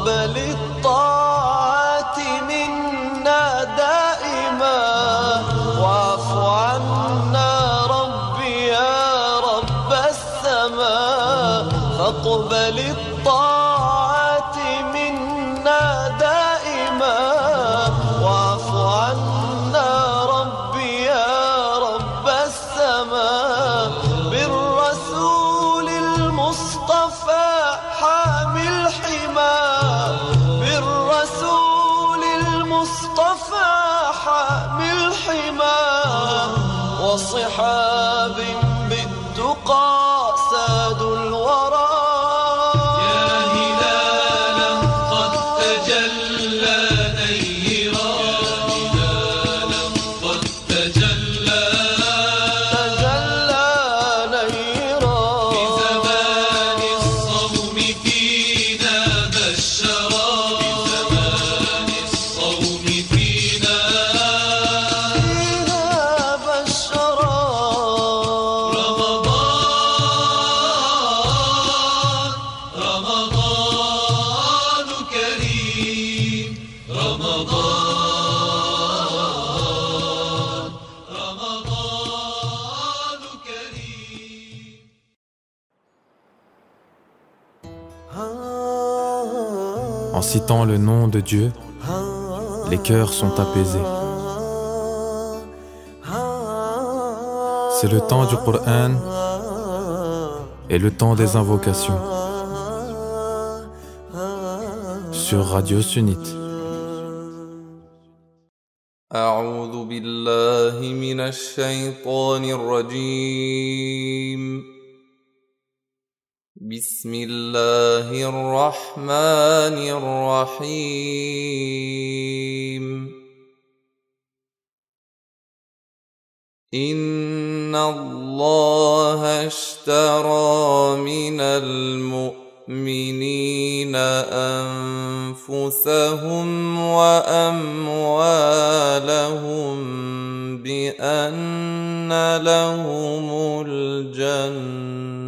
فاقبل الطاعات منا دائما واعف عنا ربي يا رب السماء فاقبل الطاعات منا دائما واعف عنا ربي يا رب السماء بالرسول المصطفى حامي الحمى بالرسول المصطفى حامي الحمى وصحاب بالتقى سادوا الورى En citant le nom de Dieu, les cœurs sont apaisés. C'est le temps du Coran et le temps des invocations sur Radio Sunnite. أعوذ بالله من الشيطان الرجيم بسم الله الرحمن الرحيم إن الله اشترى من المؤمنين أنفسهم وأموالهم بأن لهم الجنة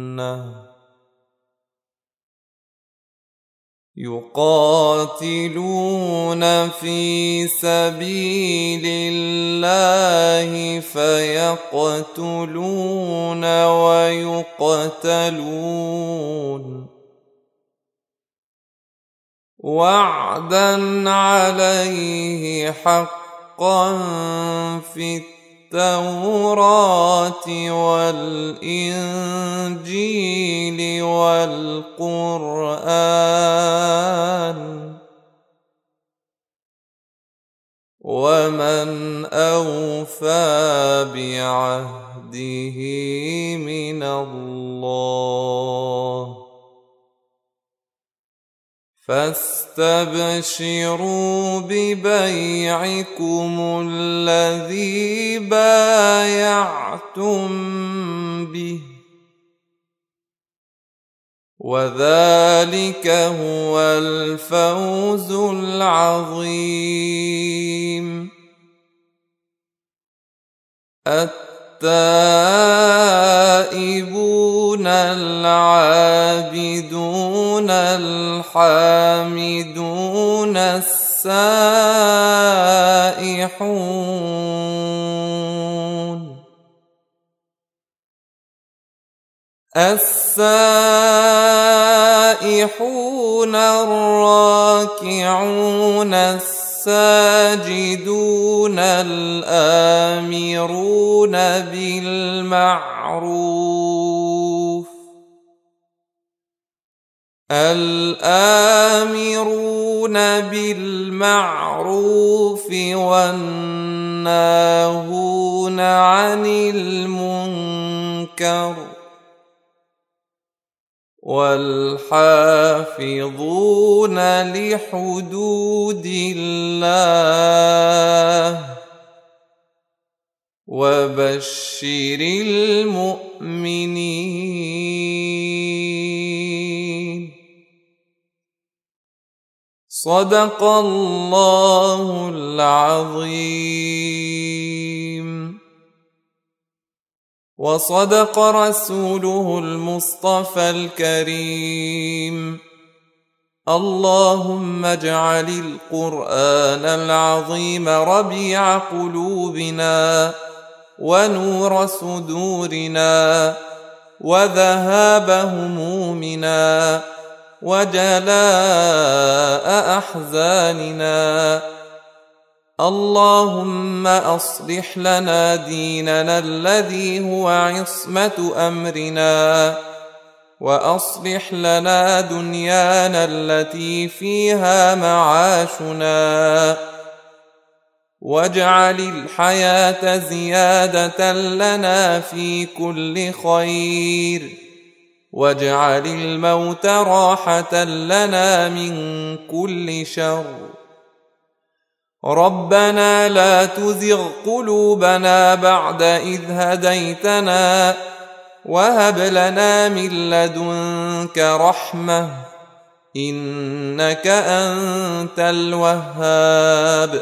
يقاتلون في سبيل الله فيقتلون ويقتلون وعدا عليه حقا في التوراة والإنجيل والقرآن ومن أوفى بعهده من الله فاستبشروا ببيعكم الذي بايعتم به وذلك هو الفوز العظيم التائبون العابدون الحامدون السائحون الراكعون الساجدون الآمرون بالمعروف والناهون عن المنكر والحافظون لحدود الله وبشر المؤمنين صدق الله العظيم وصدق رسوله المصطفى الكريم اللهم اجعل القرآن العظيم ربيع قلوبنا ونور صدورنا وذهاب همومنا وجلاء أحزاننا. اللهم أصلح لنا ديننا الذي هو عصمة أمرنا، وأصلح لنا دنيانا التي فيها معاشنا، واجعل الحياة زيادة لنا في كل خير، واجعل الموت راحة لنا من كل شر. ربنا لا تزغ قلوبنا بعد إذ هديتنا وهب لنا من لدنك رحمة إنك أنت الوهاب.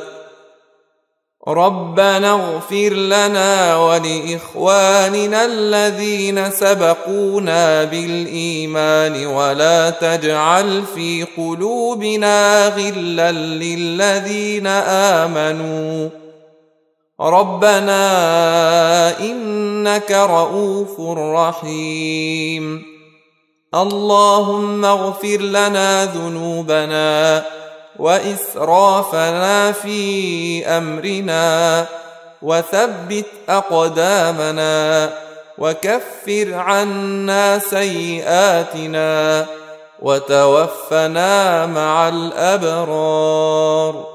ربنا اغفر لنا ولإخواننا الذين سبقونا بالإيمان ولا تجعل في قلوبنا غلا للذين آمنوا ربنا إنك رؤوف رحيم. اللهم اغفر لنا ذنوبنا وإسرافنا في أمرنا وثبت أقدامنا وكفر عنا سيئاتنا وتوفنا مع الأبرار.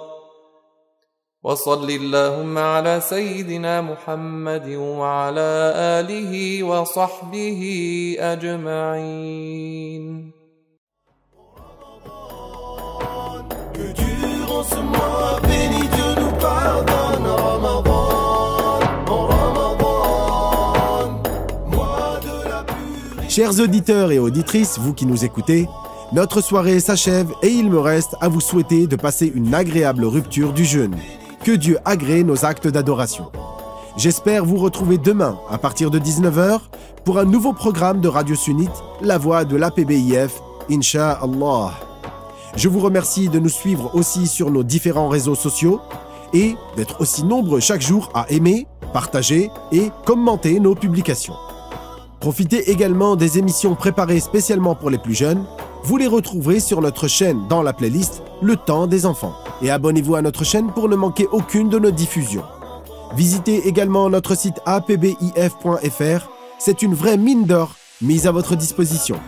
وصل اللهم على سيدنا محمد وعلى آله وصحبه أجمعين. Ce mois béni, Dieu nous pardonne. Ramadan, oh Ramadan, mois de la purité. Chers auditeurs et auditrices, vous qui nous écoutez, notre soirée s'achève et il me reste à vous souhaiter de passer une agréable rupture du jeûne. Que Dieu agrée nos actes d'adoration. J'espère vous retrouver demain à partir de 19h pour un nouveau programme de Radio Sunnite, la voix de l'APBIF, Inch'Allah. Je vous remercie de nous suivre aussi sur nos différents réseaux sociaux et d'être aussi nombreux chaque jour à aimer, partager et commenter nos publications. Profitez également des émissions préparées spécialement pour les plus jeunes. Vous les retrouverez sur notre chaîne dans la playlist Le Temps des Enfants. Et abonnez-vous à notre chaîne pour ne manquer aucune de nos diffusions. Visitez également notre site apbif.fr. C'est une vraie mine d'or mise à votre disposition.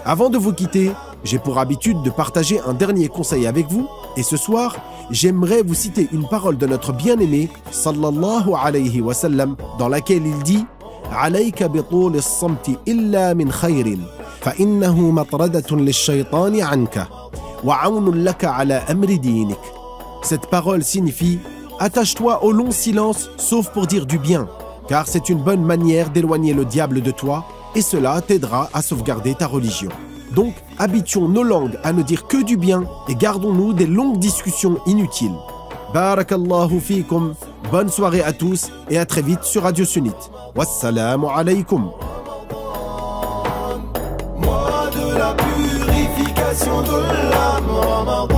Avant de vous quitter, j'ai pour habitude de partager un dernier conseil avec vous, et ce soir, j'aimerais vous citer une parole de notre bien-aimé, sallallahu alayhi wa sallam, dans laquelle il dit « Alayka bitul as-samti illa min khayrin, fa innahu matradatun lish-shaytani anka, wa awnun laka ala amri dinik » Cette parole signifie « Attache-toi au long silence, sauf pour dire du bien, car c'est une bonne manière d'éloigner le diable de toi, et cela t'aidera à sauvegarder ta religion. » Donc, habituons nos langues à ne dire que du bien et gardons-nous des longues discussions inutiles. Barakallahu fikum, bonne soirée à tous et à très vite sur Radio Sunnite. Wassalamu alaykum. Mois de la purification de l'âme, Ramadan.